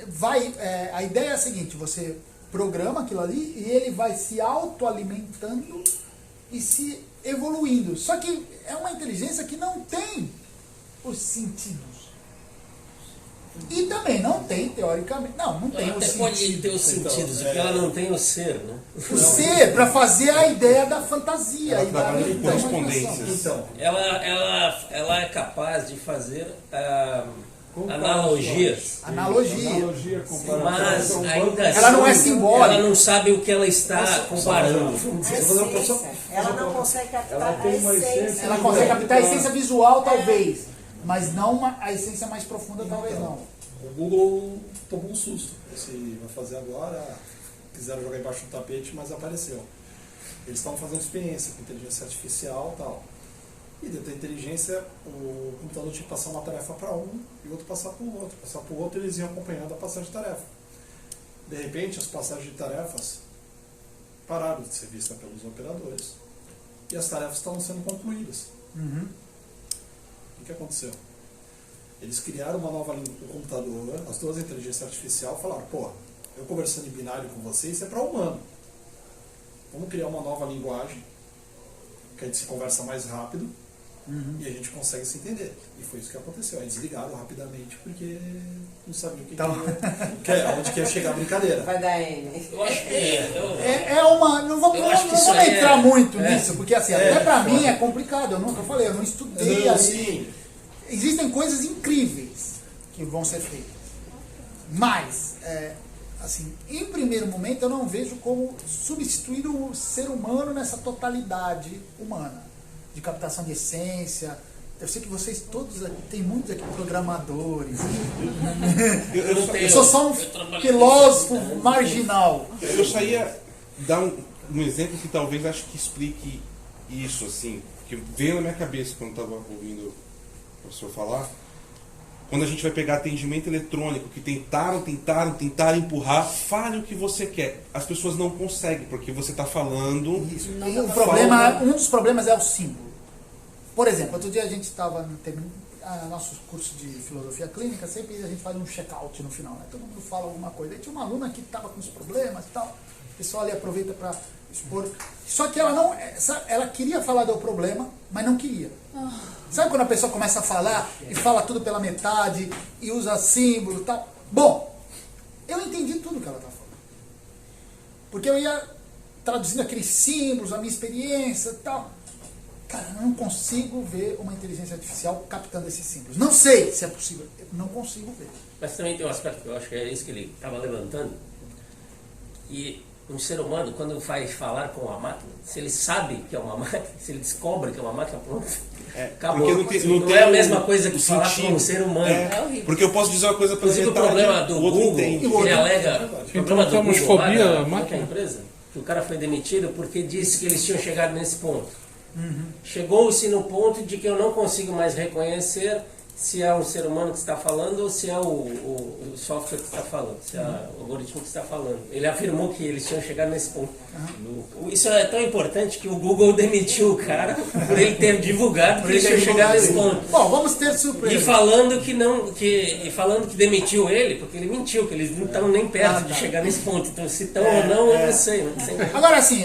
vai. A ideia é a seguinte: você programa aquilo ali e ele vai se autoalimentando e se evoluindo. Só que é uma inteligência que não tem os sentidos. E também não tem, teoricamente. Não tem Ela os até pode sentidos. ter os sentidos, porque ela não tem o ser, né? O ser, para fazer a ideia da fantasia. Ela e da trabalha em correspondências. imaginação. Então, Ela é capaz de fazer analogias, Analogia, comparação. mas Então, ainda assim Ela não é simbólica. ela não sabe o que ela está comparando. A essência. Ela não consegue captar Ela tem uma a essência. essência. Ela consegue captar a essência visual, talvez. Mas não a essência mais profunda, talvez não. o Google tomou um susto. Esse vai fazer agora, quiseram jogar embaixo do tapete, mas apareceu. Eles estavam fazendo experiência com inteligência artificial e tal. E dentro da inteligência, o computador tinha que passar uma tarefa para um e o outro passar para o outro. Passar para o outro, eles iam acompanhando a passagem de tarefa. De repente, as passagens de tarefas pararam de ser vistas pelos operadores e as tarefas estavam sendo concluídas. O que aconteceu? Eles criaram uma nova língua do computador, as duas inteligências artificiais falaram, pô, eu conversando em binário com vocês, isso é para humano. Vamos criar uma nova linguagem, que a gente se conversa mais rápido, e a gente consegue se entender. E foi isso que aconteceu. Aí desligaram rapidamente, porque não sabiam o que onde que ia chegar a brincadeira. Vai dar N. Eu acho que Não vamos Eu acho que isso entrar aí muito nisso, porque assim, até pra foda. mim é complicado. Eu não estudei Não, ali. sim. Existem coisas incríveis que vão ser feitas. Mas, assim, em primeiro momento eu não vejo como substituir o ser humano nessa totalidade humana, de captação de essência. Eu sei que vocês todos aqui, tem muitos aqui programadores. Eu sou só um filósofo marginal. Eu só ia dar um exemplo que talvez acho que explique isso, assim, que veio na minha cabeça quando estava ouvindo o professor falar. Quando a gente vai pegar atendimento eletrônico, que tentaram empurrar, fale o que você quer. As pessoas não conseguem, porque você está falando. Isso. E um dos problemas é o símbolo. Por exemplo, outro dia a gente estava no nosso curso de filosofia clínica, sempre a gente faz um check-out no final, né? Todo mundo fala alguma coisa. Aí tinha uma aluna que estava com os problemas e tal. O pessoal ali aproveita para expor. Só que ela queria falar do problema, mas não queria. Sabe quando a pessoa começa a falar e fala tudo pela metade e usa símbolo e tal? Bom, eu entendi tudo que ela está falando. Porque eu ia traduzindo aqueles símbolos, a minha experiência e tal. Cara, eu não consigo ver uma inteligência artificial captando esses símbolos. Não sei se é possível, eu não consigo ver. Mas também tem um aspecto que eu acho que é isso que ele estava levantando. E um ser humano, quando vai falar com uma máquina, se ele sabe que é uma máquina, se ele descobre que é uma máquina, pronto. Acabou. Não é a mesma coisa que falar com um ser humano. É horrível. Porque eu posso dizer uma coisa para Inclusive o problema do Google, ele alega, o problema do Google lá da empresa, que o cara foi demitido porque disse que eles tinham chegado nesse ponto. Chegou-se no ponto de que eu não consigo mais reconhecer se é um ser humano que está falando ou se é o software que está falando, se é o algoritmo que está falando. Ele afirmou que eles tinham chegado nesse ponto. Isso é tão importante que o Google demitiu o cara por ele ter divulgado que eles tinham chegado nesse ponto. Bom, vamos ter surpresa. E falando que demitiu ele, porque ele mentiu, que eles não estão nem perto de chegar nesse ponto. Então, se estão ou não, eu não sei. Agora, assim,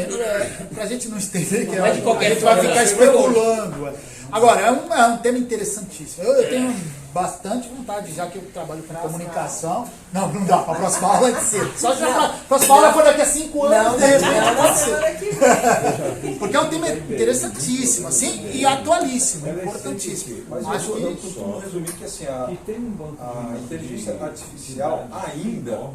pra gente não estender, que Mas de qualquer a gente vai forma, ficar especulando. Agora, é um tema interessantíssimo. Eu tenho bastante vontade, já que eu trabalho com comunicação. Não dá, para a próxima aula é de cedo. Só se a próxima aula for daqui a 5 anos, de repente pode ser. Porque é um tema interessantíssimo, assim, e atualíssimo, importantíssimo. Mas eu costumo resumir que assim, a inteligência artificial ainda,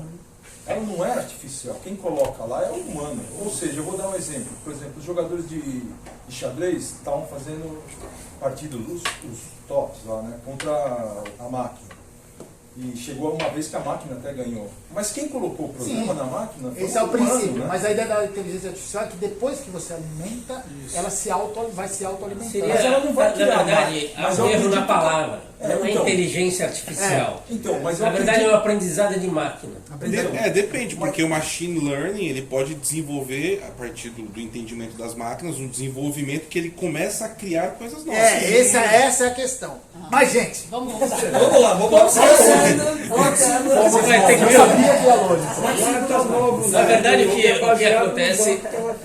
ela não é artificial. Quem coloca lá é o humano. Ou seja, eu vou dar um exemplo. Por exemplo, os jogadores de xadrez estavam fazendo partidas, os tops lá, né, contra a máquina. E chegou uma vez que a máquina até ganhou. Mas quem colocou o programa na máquina foi esse é o humano, princípio. né? Mas a ideia da inteligência artificial é que depois que você alimenta, ela vai se autoalimentar. Mas ela não vai na criar verdade, há mais. um Mas eu erro na acredito palavra. que- Não é então. inteligência artificial. Então, mas eu Na verdade, é acredito- um aprendizado de máquina. Depende, porque o machine learning ele pode desenvolver, a partir do entendimento das máquinas, um desenvolvimento que ele começa a criar coisas novas. Essa é a questão. Mas, gente, vamos Vamos lá, vamos lá. Você vai ter que eu sabia que ia longe. Na verdade, o que acontece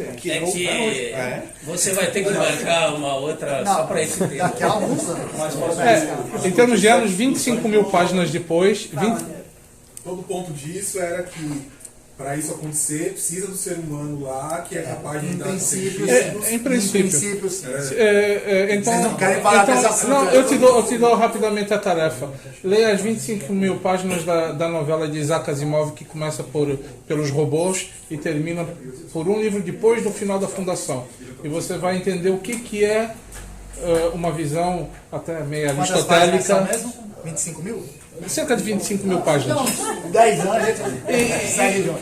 É Que é não- que É. você vai ter que marcar uma outra Não, só para esse tema. daqui a alguns anos. Em termos de anos, 25 mil páginas depois, 20, Todo ponto disso era que para isso acontecer precisa do ser humano lá que é capaz de Em dar princípio, em princípio. sim. então, Vocês não querem falar desse assunto, não, né? eu te dou rapidamente a tarefa. Leia as 25 mil páginas da novela de Isaac Asimov, que começa pelos robôs e termina por um livro depois do final da Fundação. E você vai entender o que é uma visão até meio Quantas páginas são aristotélica. mesmo? 25 mil? Cerca de 25 mil páginas. Então, 10 anos a gente segue junto.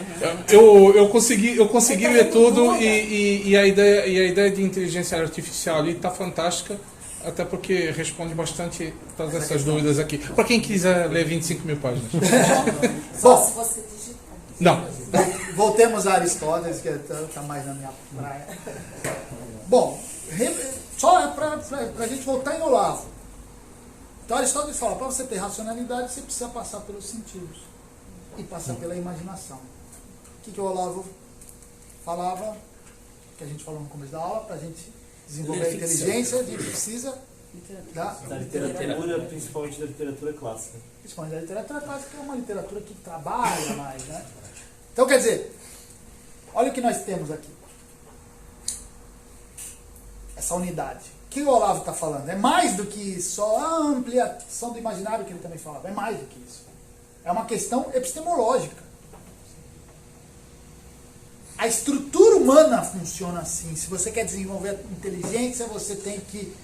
Eu consegui ler tudo e a ideia de inteligência artificial ali está fantástica, até porque responde bastante todas essas dúvidas aqui. Para quem quiser ler 25 mil páginas. Só se você digitar. Não. Voltemos a Aristóteles, que está mais na minha praia. Bom, só para a gente voltar em Olavo. Então Aristóteles fala, para você ter racionalidade, você precisa passar pelos sentidos e passar pela imaginação. O que o Olavo falava, que a gente falou no começo da aula, para a gente desenvolver a inteligência, a gente precisa da literatura, principalmente da literatura clássica. Principalmente da literatura clássica, que é uma literatura que trabalha mais, né? Então, quer dizer, olha o que nós temos aqui. Essa unidade. O que o Olavo está falando? É mais do que só a ampliação do imaginário que ele também falava. É mais do que isso. É uma questão epistemológica. A estrutura humana funciona assim. Se você quer desenvolver a inteligência, você tem que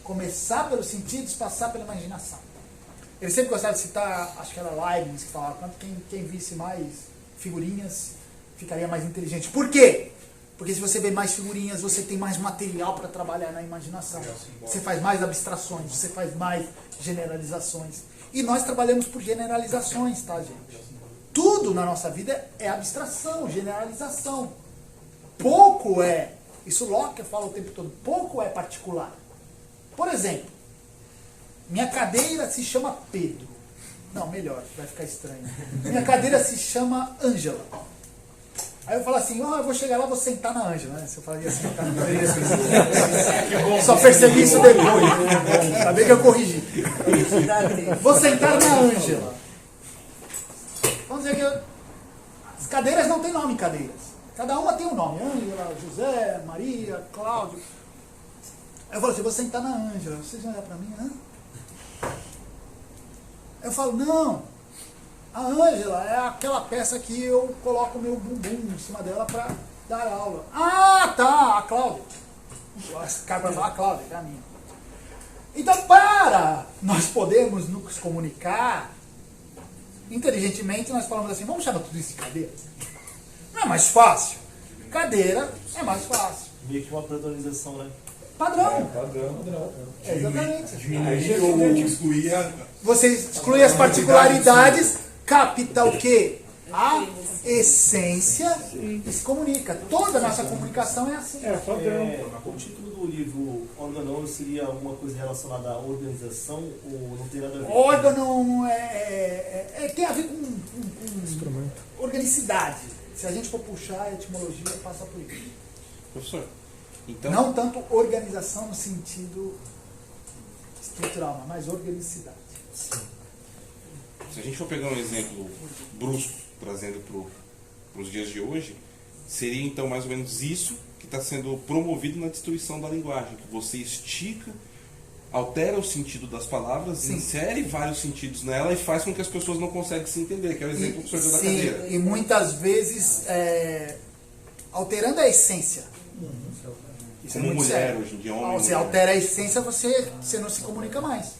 começar pelos sentidos, passar pela imaginação. Ele sempre gostava de citar, acho que era Leibniz que falava, quanto quem visse mais figurinhas ficaria mais inteligente. Por quê? Porque se você vê mais figurinhas, você tem mais material para trabalhar na imaginação. Você faz mais abstrações, você faz mais generalizações. E nós trabalhamos por generalizações, tá, gente? Tudo na nossa vida é abstração, generalização. Pouco é, isso Locke fala o tempo todo, pouco é particular. Por exemplo, minha cadeira se chama Pedro. Não, melhor, vai ficar estranho. Minha cadeira se chama Ângela. Aí eu falo assim, eu vou chegar lá, vou sentar na Ângela, né? Se eu falaria sentar na Ângela. Só percebi isso depois. Ainda bem que eu corrigi. Vou sentar na Ângela. Vamos dizer que as cadeiras não têm nome, cadeiras. Cada uma tem um nome. Ângela, José, Maria, Cláudio. Aí eu falo assim, vou sentar na Ângela. Vocês vão olhar pra mim, né? Eu falo, não. A Ângela é aquela peça que eu coloco o meu bumbum em cima dela para dar aula. Ah, tá, a Cláudia. O cara vai falar, a Cláudia, é a minha. Então, para nós podermos nos comunicar inteligentemente, nós falamos assim, vamos chamar tudo isso de cadeira? Não é mais fácil? Cadeira é mais fácil. Meio que uma platonização, né? Padrão. Padrão. Exatamente. Diminuir ou excluir Você exclui as particularidades, capta o quê? A essência e se comunica. Toda a nossa comunicação é assim. O título do livro órgão seria alguma coisa relacionada à organização ou não tem nada a ver? Órgão tem a ver com organicidade. Se a gente for puxar a etimologia, passa por isso. Professor, então... Não tanto organização no sentido estrutural, mas mais organicidade. Se a gente for pegar um exemplo brusco, trazendo para os dias de hoje, seria então mais ou menos isso que está sendo promovido na destruição da linguagem, que você estica, altera o sentido das palavras, Sim. insere vários sentidos nela e faz com que as pessoas não conseguem se entender, que é o exemplo que o senhor deu da cadeira. E muitas vezes alterando a essência. Isso Como é muito mulher, sério. hoje em dia, homem. Você altera a essência, você não se comunica mais.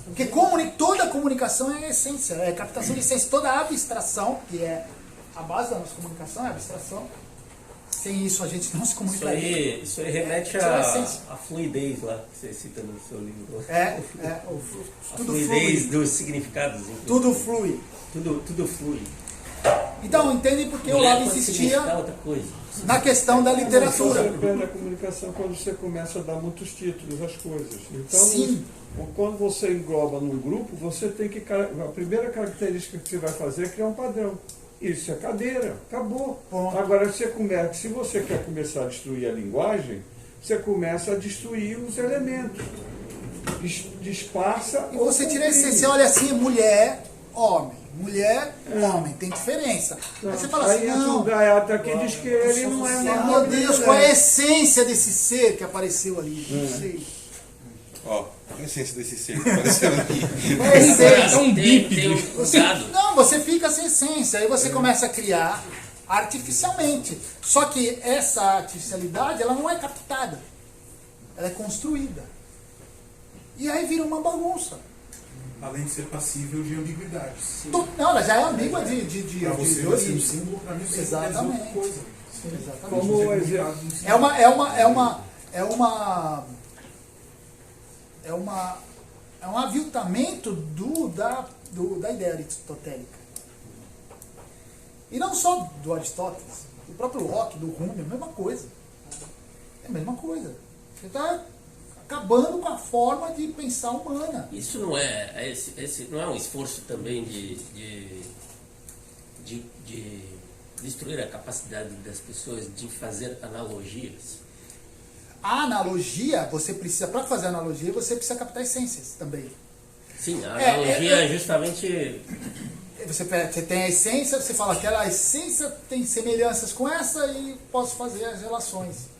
Porque toda comunicação é essência, é captação de essência. Toda abstração, que é a base da nossa comunicação, é abstração. Sem isso a gente não se comunicaria. Isso aí remete à fluidez lá, que você cita no seu livro. A tudo fluidez dos significados. Inclusive. Tudo flui. Tudo flui. Então, entendem porque o Olavo insistia na questão da literatura. Você perde a comunicação quando você começa a dar muitos títulos às coisas. Então, Sim. Quando você engloba num grupo, você tem que... A primeira característica que você vai fazer é criar um padrão. Isso é cadeira, acabou. Bom. Agora, se você quer começar a destruir a linguagem, você começa a destruir os elementos. Disfarça. E você tira a essência, olha assim, mulher, homem. Mulher, homem, tem diferença. Aí você fala assim, não. O gaiato aqui diz que ele não é Meu Deus, qual é a essência desse ser que apareceu ali? Não sei. Ó, qual é a essência desse ser que apareceu aqui? Qual é a essência? É um bípede. Você fica sem essência, aí você começa a criar artificialmente. Só que essa artificialidade, ela não é captada. Ela é construída. E aí vira uma bagunça. Além de ser passível de ambiguidades. Não, ela já é ambígua de Para você de vai ser um origem. símbolo, para mim você Exatamente. outra coisa. Exatamente. Como exemplo. É um aviltamento da ideia aristotélica. E não só do Aristóteles, do próprio Locke, do Hume, é a mesma coisa. É a mesma coisa. Você está acabando com a forma de pensar humana. Isso não é, esse não é um esforço também de destruir a capacidade das pessoas de fazer analogias? A analogia, você precisa, para fazer analogia, você precisa captar essências também. Sim, a analogia é justamente... Você tem a essência, você fala que a essência tem semelhanças com essa e posso fazer as relações.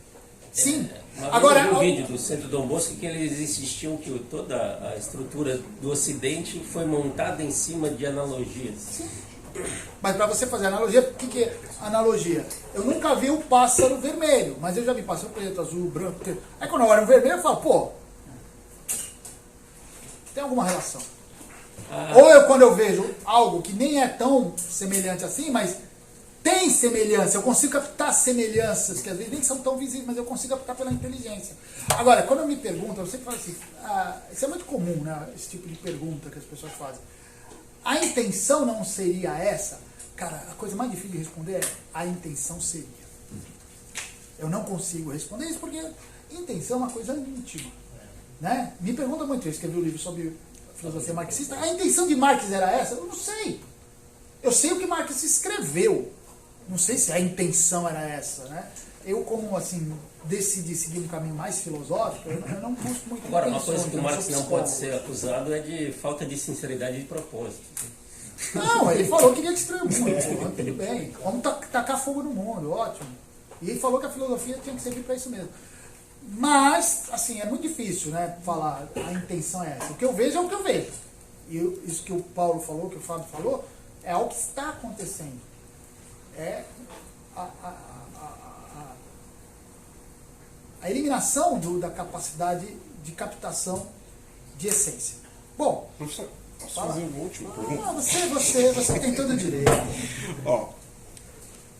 Sim. Agora, eu vi um vídeo do Centro Dom Bosco que eles insistiam que toda a estrutura do Ocidente foi montada em cima de analogias. Sim. Mas para você fazer analogia, o que é analogia? Eu nunca vi um pássaro vermelho, mas eu já vi pássaro preto, azul, branco. Aí quando eu olho um vermelho, eu falo, pô, tem alguma relação. Ou quando eu vejo algo que nem é tão semelhante assim, mas tem semelhança, eu consigo captar semelhanças, que às vezes nem são tão visíveis, mas eu consigo captar pela inteligência. Agora, quando eu me pergunto, eu sempre falo assim, isso é muito comum, né, esse tipo de pergunta que as pessoas fazem. A intenção não seria essa? Cara, a coisa mais difícil de responder é a intenção seria. Eu não consigo responder isso porque intenção é uma coisa íntima. Né? Me pergunta muito, eu escrevi um livro sobre filosofia marxista, a intenção de Marx era essa? Eu não sei. Eu sei o que Marx escreveu. Não sei se a intenção era essa, né? Eu, como assim, decidi seguir um caminho mais filosófico, eu não busco muito. Agora, uma coisa que o Marx não pode ser acusado é de falta de sinceridade de propósito. Não, ele falou que queria destruir o mundo. Tudo bem. Vamos tacar fogo no mundo, ótimo. E ele falou que a filosofia tinha que servir para isso mesmo. Mas, assim, é muito difícil, né, falar a intenção é essa. O que eu vejo é o que eu vejo. E isso que o Paulo falou, que o Fábio falou, é o que está acontecendo. É a eliminação da capacidade de captação de essência. Bom, professor, posso fazer uma última pergunta? Você tem todo o direito. Ó,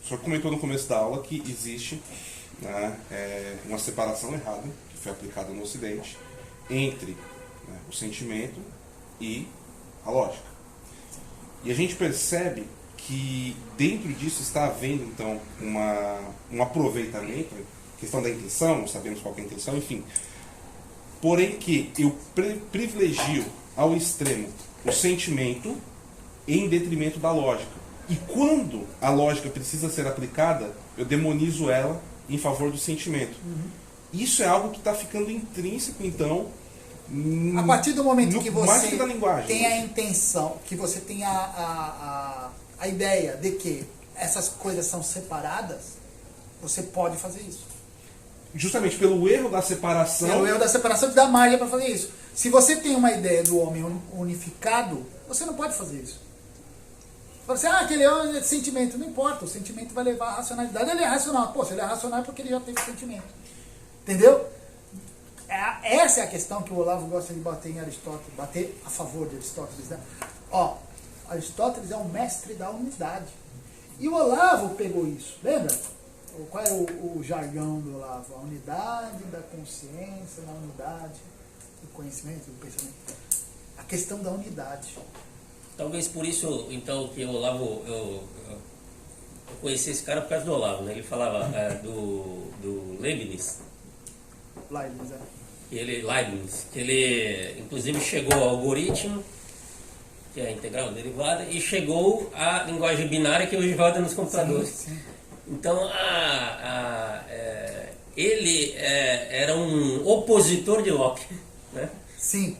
o senhor comentou no começo da aula que existe né, uma separação errada que foi aplicada no Ocidente entre, né, o sentimento e a lógica. E a gente percebe que dentro disso está havendo então um aproveitamento, questão da intenção, não sabemos qual que é a intenção, enfim. Porém que eu privilegio ao extremo o sentimento em detrimento da lógica. E quando a lógica precisa ser aplicada, eu demonizo ela em favor do sentimento. Isso é algo que está ficando intrínseco, então, a partir do momento que mais você que da linguagem, tem a intenção, que você tem a ideia de que essas coisas são separadas, você pode fazer isso. Justamente pelo erro da separação. Pelo erro da separação te dá margem para fazer isso. Se você tem uma ideia do homem unificado, você não pode fazer isso. Fala assim, aquele é sentimento. Não importa, o sentimento vai levar à racionalidade. Ele é racional. Pô, se ele é racional é porque ele já teve sentimento. Entendeu? Essa é a questão que o Olavo gosta de bater em Aristóteles, bater a favor de Aristóteles. Né? Ó, Aristóteles é o mestre da unidade. E o Olavo pegou isso, lembra? Qual é o jargão do Olavo? A unidade da consciência, na unidade do conhecimento, do pensamento. A questão da unidade. Talvez por isso, então, que o Olavo, eu conheci esse cara por causa do Olavo, né? Ele falava do Leibniz. Leibniz, que ele inclusive chegou ao algoritmo, que é a integral derivada, e chegou à linguagem binária que hoje roda nos computadores. Sim, sim. Então, ele era um opositor de Locke, né? Sim.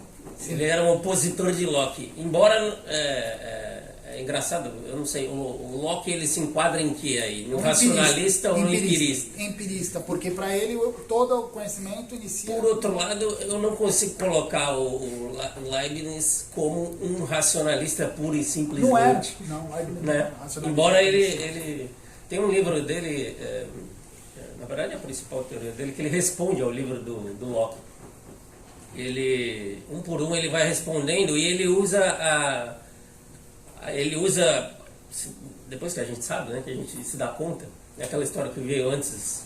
Ele era um opositor de Locke. Embora, é engraçado, eu não sei, o Locke ele se enquadra em que aí? No racionalista ou no empirista? Empirista, porque para ele todo o conhecimento inicia... Por outro lado, eu não consigo colocar o Leibniz como um racionalista puro e simplesmente. Não é, não, Leibniz né? Não, embora ele... Tem um livro dele, na verdade é a principal teoria dele, que ele responde ao livro do Locke. Ele, um por um, ele vai respondendo e ele usa depois que a gente sabe, né, que a gente se dá conta, é aquela história que veio antes,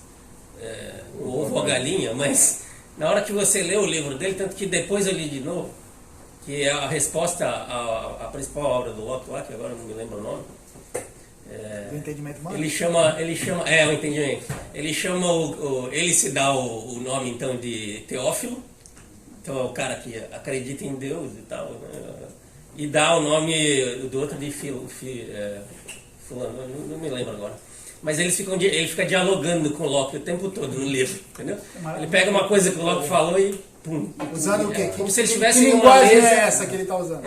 o ovo ou a galinha, mas na hora que você lê o livro dele, tanto que depois eu li de novo, que é a resposta à principal obra do Locke lá, que agora não me lembro o nome. Do entendimento humano? Ele chama, o entendimento. Ele chama ele se dá o nome então de Teófilo, então é o cara que acredita em Deus e tal, né? E dá o nome do outro de fulano, não me lembro agora. Mas ele fica dialogando com o Locke o tempo todo no livro, entendeu? Ele pega uma coisa que o Locke falou e pum. Usando o quê? Como se ele estivesse em uma mesa. É essa que ele está usando?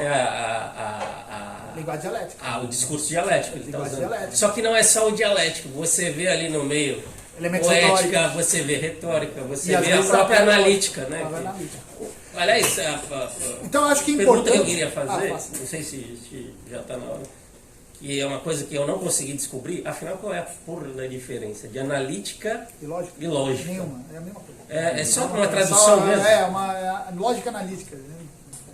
Linguagem dialética. O discurso dialético ele está usando. Dialética. Só que não é só o dialético, você vê ali no meio poética, você vê retórica, você vê a própria analítica, né? Aliás, então acho que pergunta que eu queria fazer, não sei se já está na hora, que é uma coisa que eu não consegui descobrir, afinal qual é a porra da diferença de analítica e lógica? Nenhuma, é a mesma coisa. É só uma tradução mesmo? É uma lógica analítica, né?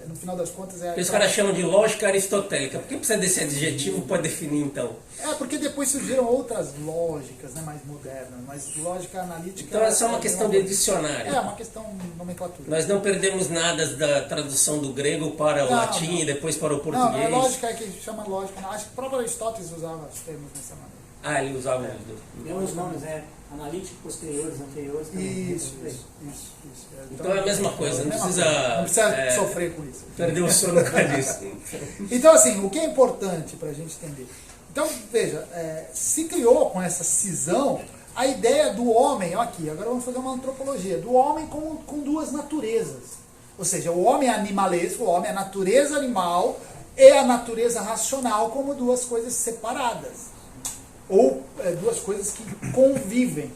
No final das contas é... Os caras chamam de lógica aristotélica. Por que precisa desse adjetivo para definir então? Porque depois surgiram outras lógicas, né, mais modernas, mas lógica analítica... Então é só uma questão de dicionário. É uma questão de nomenclatura. Nós não perdemos nada da tradução do grego para o latim e depois para o português. Não, a lógica é que chama lógica. Acho que o próprio Aristóteles usava os termos dessa maneira. Ele usava os dois. Tem os nomes, analítico, posteriores, anteriores. Isso. Então é a mesma coisa, não precisa sofrer com isso. Perder o sono por causa disso. Então, assim, o que é importante para a gente entender? Então, veja, se criou com essa cisão a ideia do homem, aqui, agora vamos fazer uma antropologia, do homem com duas naturezas. Ou seja, o homem é animalesco, o homem é a natureza animal e a natureza racional como duas coisas separadas. Ou duas coisas que convivem.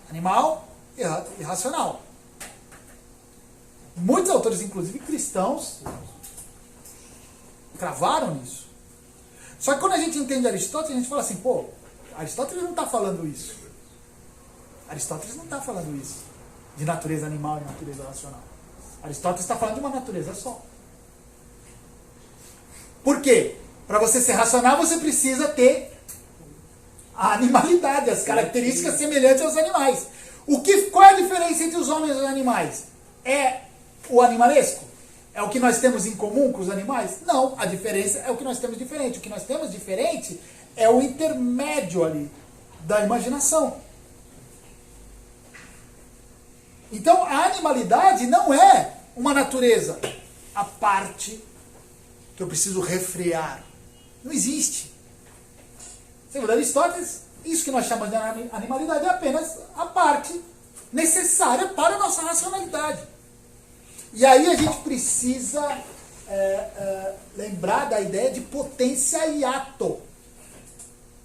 Animal e racional. Muitos autores, inclusive cristãos, cravaram nisso. Só que quando a gente entende Aristóteles, a gente fala assim, Aristóteles não está falando isso. Aristóteles não está falando isso. De natureza animal e natureza racional. Aristóteles está falando de uma natureza só. Por quê? Para você ser racional, você precisa ter A animalidade, as características semelhantes aos animais. Qual é a diferença entre os homens e os animais? É o animalesco? É o que nós temos em comum com os animais? Não, a diferença é o que nós temos diferente. O que nós temos diferente é o intermédio ali da imaginação. Então a animalidade não é uma natureza à parte que eu preciso refrear. Não existe. Segundo Aristóteles, isso que nós chamamos de animalidade é apenas a parte necessária para a nossa racionalidade. E aí a gente precisa lembrar da ideia de potência e ato,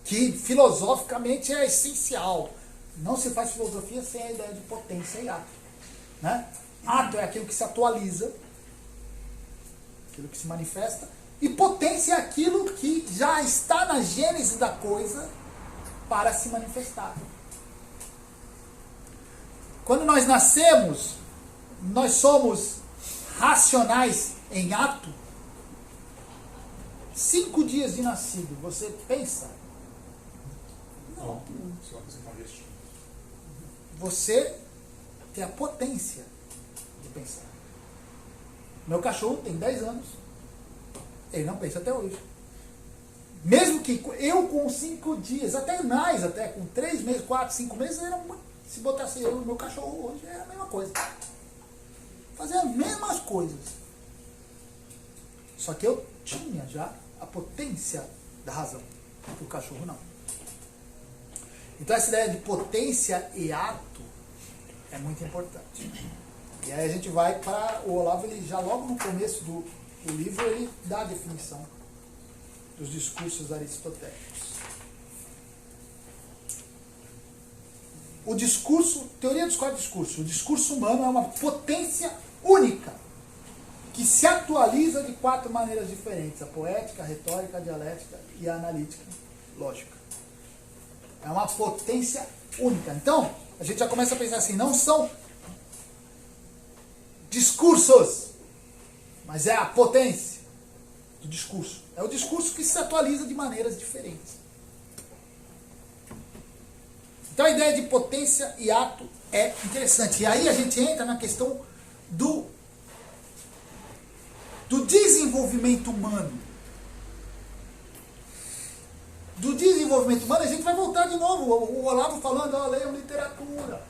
que filosoficamente é essencial. Não se faz filosofia sem a ideia de potência e ato. Né? Ato é aquilo que se atualiza, aquilo que se manifesta, e potência é aquilo que já está na gênese da coisa para se manifestar. Quando nós nascemos, nós somos racionais em ato. 5 dias de nascido, você pensa? Não. Você tem a potência de pensar. Meu cachorro tem 10 anos. Ele não pensa até hoje. Mesmo que eu com 5 dias, até mais, até com 3 meses, 4, 5 meses, se botasse eu e meu cachorro hoje, é a mesma coisa. Fazer as mesmas coisas. Só que eu tinha já a potência da razão. O cachorro não. Então essa ideia de potência e ato é muito importante. E aí a gente vai para o Olavo, ele já logo no começo do livro, ele dá a definição dos discursos aristotélicos. O discurso, teoria dos 4 discursos, o discurso humano é uma potência única, que se atualiza de 4 maneiras diferentes: a poética, a retórica, a dialética e a analítica, lógica. É uma potência única. Então, a gente já começa a pensar assim, não são discursos, mas é a potência do discurso. É o discurso que se atualiza de maneiras diferentes. Então a ideia de potência e ato é interessante. E aí a gente entra na questão do desenvolvimento humano. Do desenvolvimento humano, a gente vai voltar de novo. O Olavo falando, leiam literatura.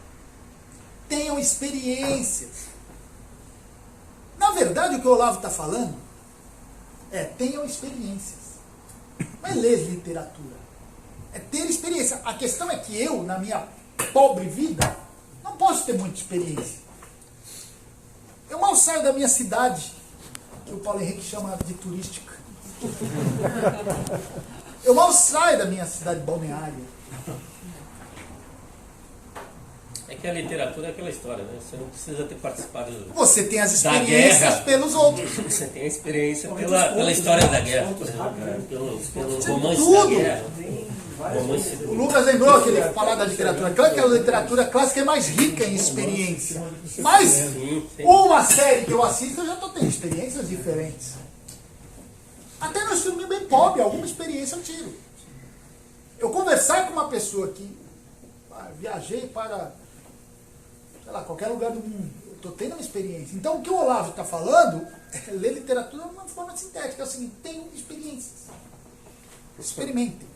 Tenham experiências. Na verdade, o que o Olavo está falando é tenham experiências. Não é ler literatura. É ter experiência. A questão é que eu, na minha pobre vida, não posso ter muita experiência. Eu mal saio da minha cidade, que o Paulo Henrique chama de turística. Eu mal saio da minha cidade balneária. É que a literatura é aquela história, né? Você não precisa ter participado Você tem as experiências pelos outros. Você tem a experiência pela história da guerra, pelo romance tudo. da guerra. O Lucas lembrou que ele falava da literatura clássica, que a literatura clássica é mais rica em experiência. Mas uma série que eu assisto, eu já estou tendo experiências diferentes. Até nos filmes bem pobre, alguma experiência eu tiro. Eu conversar com uma pessoa que viajei para, sei lá, qualquer lugar do mundo, eu estou tendo uma experiência. Então o que o Olavo está falando é ler literatura de uma forma sintética. É o seguinte, tenham experiências. Experimentem.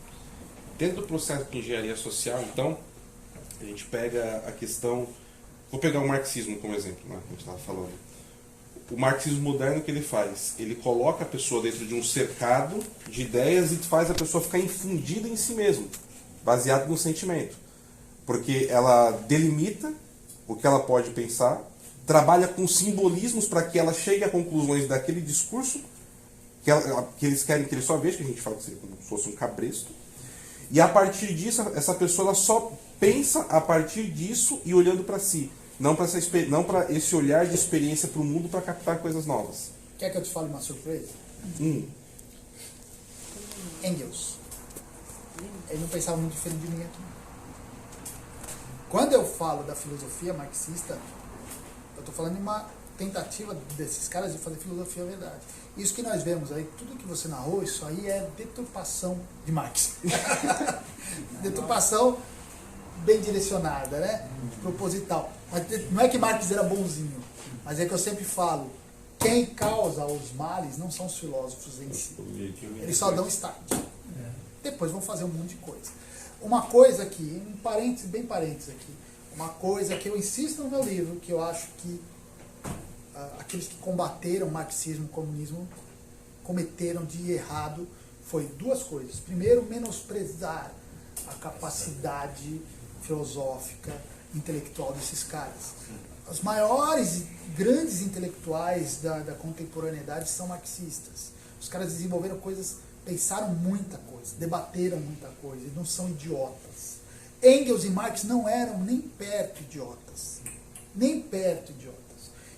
Dentro do processo de engenharia social, então, a gente pega a questão... Vou pegar o marxismo como exemplo, né, que a gente estava falando. O marxismo moderno, o que ele faz? Ele coloca a pessoa dentro de um cercado de ideias e faz a pessoa ficar infundida em si mesma, baseado no sentimento. Porque ela delimita o que ela pode pensar, trabalha com simbolismos para que ela chegue a conclusões daquele discurso que eles querem que ele só veja, que a gente fala que seria como se fosse um cabresto. E a partir disso, essa pessoa ela só pensa a partir disso e olhando para si. Não para esse olhar de experiência para o mundo para captar coisas novas. Quer que eu te fale uma surpresa? Engels. Ele não pensava muito diferente de mim aqui. Quando eu falo da filosofia marxista, eu estou falando de uma tentativa desses caras de fazer filosofia é verdade. Isso que nós vemos aí, tudo que você narrou, isso aí é deturpação de Marx. Deturpação bem direcionada, né? Proposital. Mas não é que Marx era bonzinho, mas é que eu sempre falo, quem causa os males não são os filósofos em si. Eles só dão start. Depois vão fazer um monte de coisa. Uma coisa aqui, um parênteses, bem parênteses aqui, uma coisa que eu insisto no meu livro, que eu acho que aqueles que combateram o marxismo, o comunismo, cometeram de errado, foi duas coisas. Primeiro, menosprezar a capacidade filosófica, intelectual desses caras. Os maiores, grandes intelectuais da contemporaneidade são marxistas. Os caras desenvolveram coisas, pensaram muita coisa, debateram muita coisa, e não são idiotas. Engels e Marx não eram nem perto idiotas. Nem perto idiotas.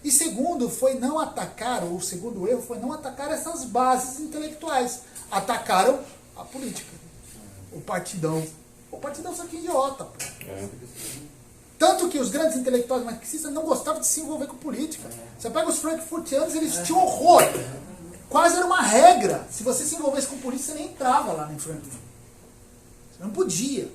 E segundo, foi não atacar, ou o segundo erro foi não atacar essas bases intelectuais. Atacaram a política. O partidão. O partidão só que idiota, pô. Tanto que os grandes intelectuais marxistas não gostavam de se envolver com política. Você pega os frankfurtianos, eles tinham horror. Quase era uma regra. Se você se envolvesse com política, você nem entrava lá em Frankfurt. Você não podia.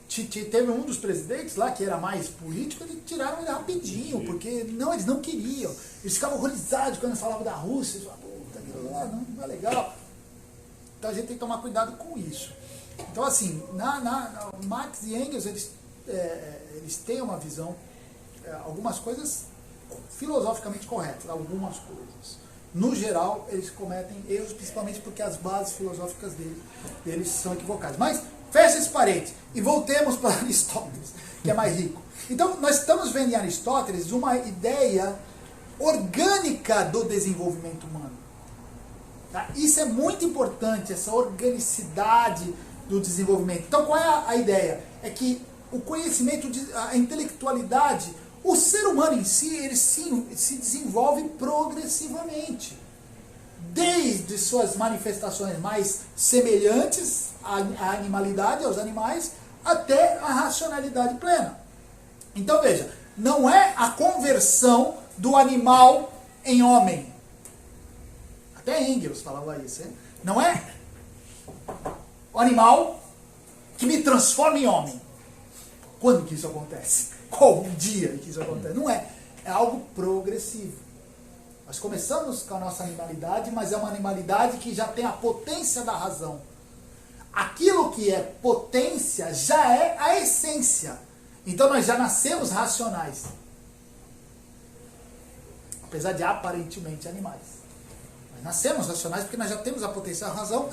Teve um dos presidentes lá que era mais político, eles tiraram ele rapidinho, porque não, eles não queriam. Eles ficavam horrorizados quando falavam da Rússia. Eles falavam, puta, aquilo lá não é legal. Então a gente tem que tomar cuidado com isso. Então, assim, Marx e Engels, eles têm uma visão, algumas coisas filosoficamente corretas, algumas coisas. No geral, eles cometem erros, principalmente porque as bases filosóficas deles são equivocadas. Mas, fecha esse parênteses e voltemos para Aristóteles, que é mais rico. Então, nós estamos vendo em Aristóteles uma ideia orgânica do desenvolvimento humano. Tá? Isso é muito importante, essa organicidade do desenvolvimento. Então, qual é a ideia? É que o conhecimento, a intelectualidade, o ser humano em si, ele se desenvolve progressivamente. Desde suas manifestações mais semelhantes à animalidade, aos animais, até a racionalidade plena. Então, veja, não é a conversão do animal em homem. Até Engels falava isso, hein? Não é o animal que me transforma em homem. Quando que isso acontece? Qual o dia que isso acontece? Não é. É algo progressivo. Nós começamos com a nossa animalidade, mas é uma animalidade que já tem a potência da razão. Aquilo que é potência já é a essência. Então nós já nascemos racionais. Apesar de aparentemente animais. Nós nascemos racionais porque nós já temos a potência da razão.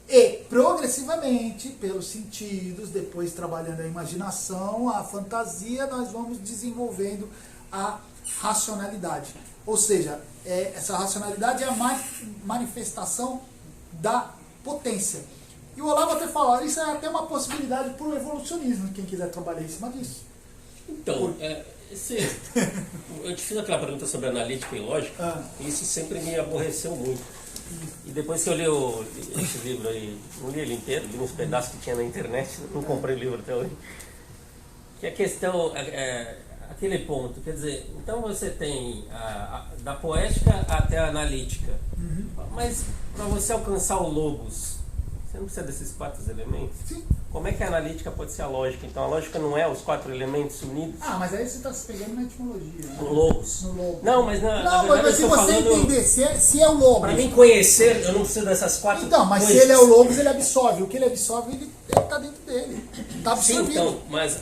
E progressivamente, pelos sentidos, depois trabalhando a imaginação, a fantasia, nós vamos desenvolvendo a racionalidade. Ou seja, essa racionalidade é a manifestação da potência. E o Olavo até falou, isso é até uma possibilidade para o evolucionismo, quem quiser trabalhar em cima disso. Então, eu te fiz aquela pergunta sobre analítica e lógica, e isso sempre me aborreceu muito. E depois que eu li esse livro aí, não li ele inteiro, li uns pedaços que tinha na internet, não comprei o livro até hoje. Que a questão, aquele ponto, quer dizer, então você tem da poética até a analítica, mas para você alcançar o logos, você não precisa desses 4 elementos? Sim. Como é que a analítica pode ser a lógica? Então a lógica não é os 4 elementos unidos? Mas aí você está se pegando na etimologia. Né? No logos. No logos. Não, mas na verdade mas se eu tô você falando... entender se é o logos. Para mim conhecer, eu não preciso dessas 4 Então, mas coisas. se ele é o logos, ele absorve. O que ele absorve, ele está dentro dele. Está absorvido. Sim, então, mas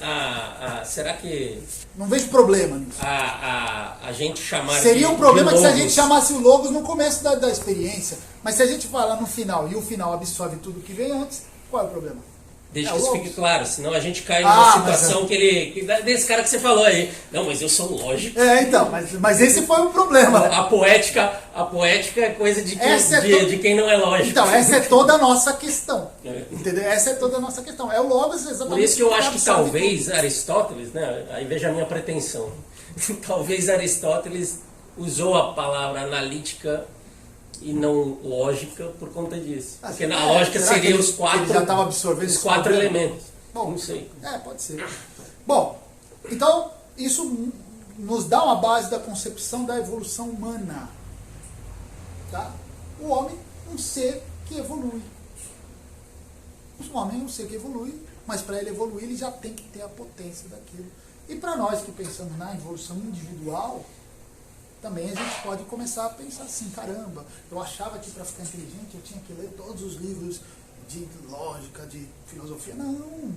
será que... Não vejo problema nisso. A gente chamar Seria um problema de que se a logos, gente chamasse o logos no começo da experiência. Mas se a gente falar no final e o final absorve tudo que vem antes, qual é o problema? Desde que isso fique claro, senão a gente cai numa situação desse cara que você falou aí. Não, mas eu sou lógico. Então, mas esse foi o problema. A poética é coisa de quem não é lógico. Então, essa é toda a nossa questão. Entendeu? Essa é toda a nossa questão. É o logos exatamente. Por isso que eu acho que talvez Aristóteles, né, aí veja a minha pretensão, talvez Aristóteles usou a palavra analítica e não lógica por conta disso. Porque na lógica seria os 4, ele já estava absorvendo os 4 elementos. Bom, não sei. Pode ser. Bom, então, isso nos dá uma base da concepção da evolução humana. Tá? O homem é um ser que evolui. O homem é um ser que evolui, mas para ele evoluir ele já tem que ter a potência daquilo. E para nós que pensamos na evolução individual, também a gente pode começar a pensar assim, caramba, eu achava que para ficar inteligente eu tinha que ler todos os livros de lógica, de filosofia. Não,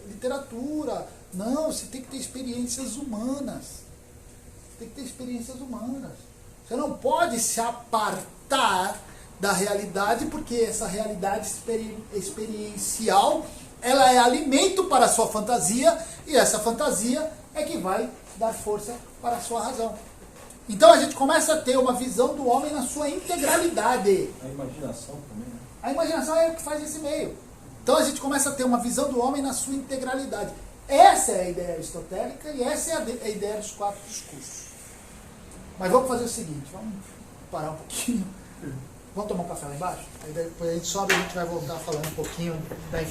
literatura. Não, você tem que ter experiências humanas. Você tem que ter experiências humanas. Você não pode se apartar da realidade, porque essa realidade experiencial, ela é alimento para a sua fantasia, e essa fantasia é que vai dar força para a sua razão. Então a gente começa a ter uma visão do homem na sua integralidade. A imaginação também, né? A imaginação é o que faz esse meio. Então a gente começa a ter uma visão do homem na sua integralidade. Essa é a ideia aristotélica e essa é a ideia dos 4 discursos. Mas vamos fazer o seguinte, vamos parar um pouquinho. Vamos tomar um café lá embaixo? Aí depois a gente sobe e a gente vai voltar falando um pouquinho da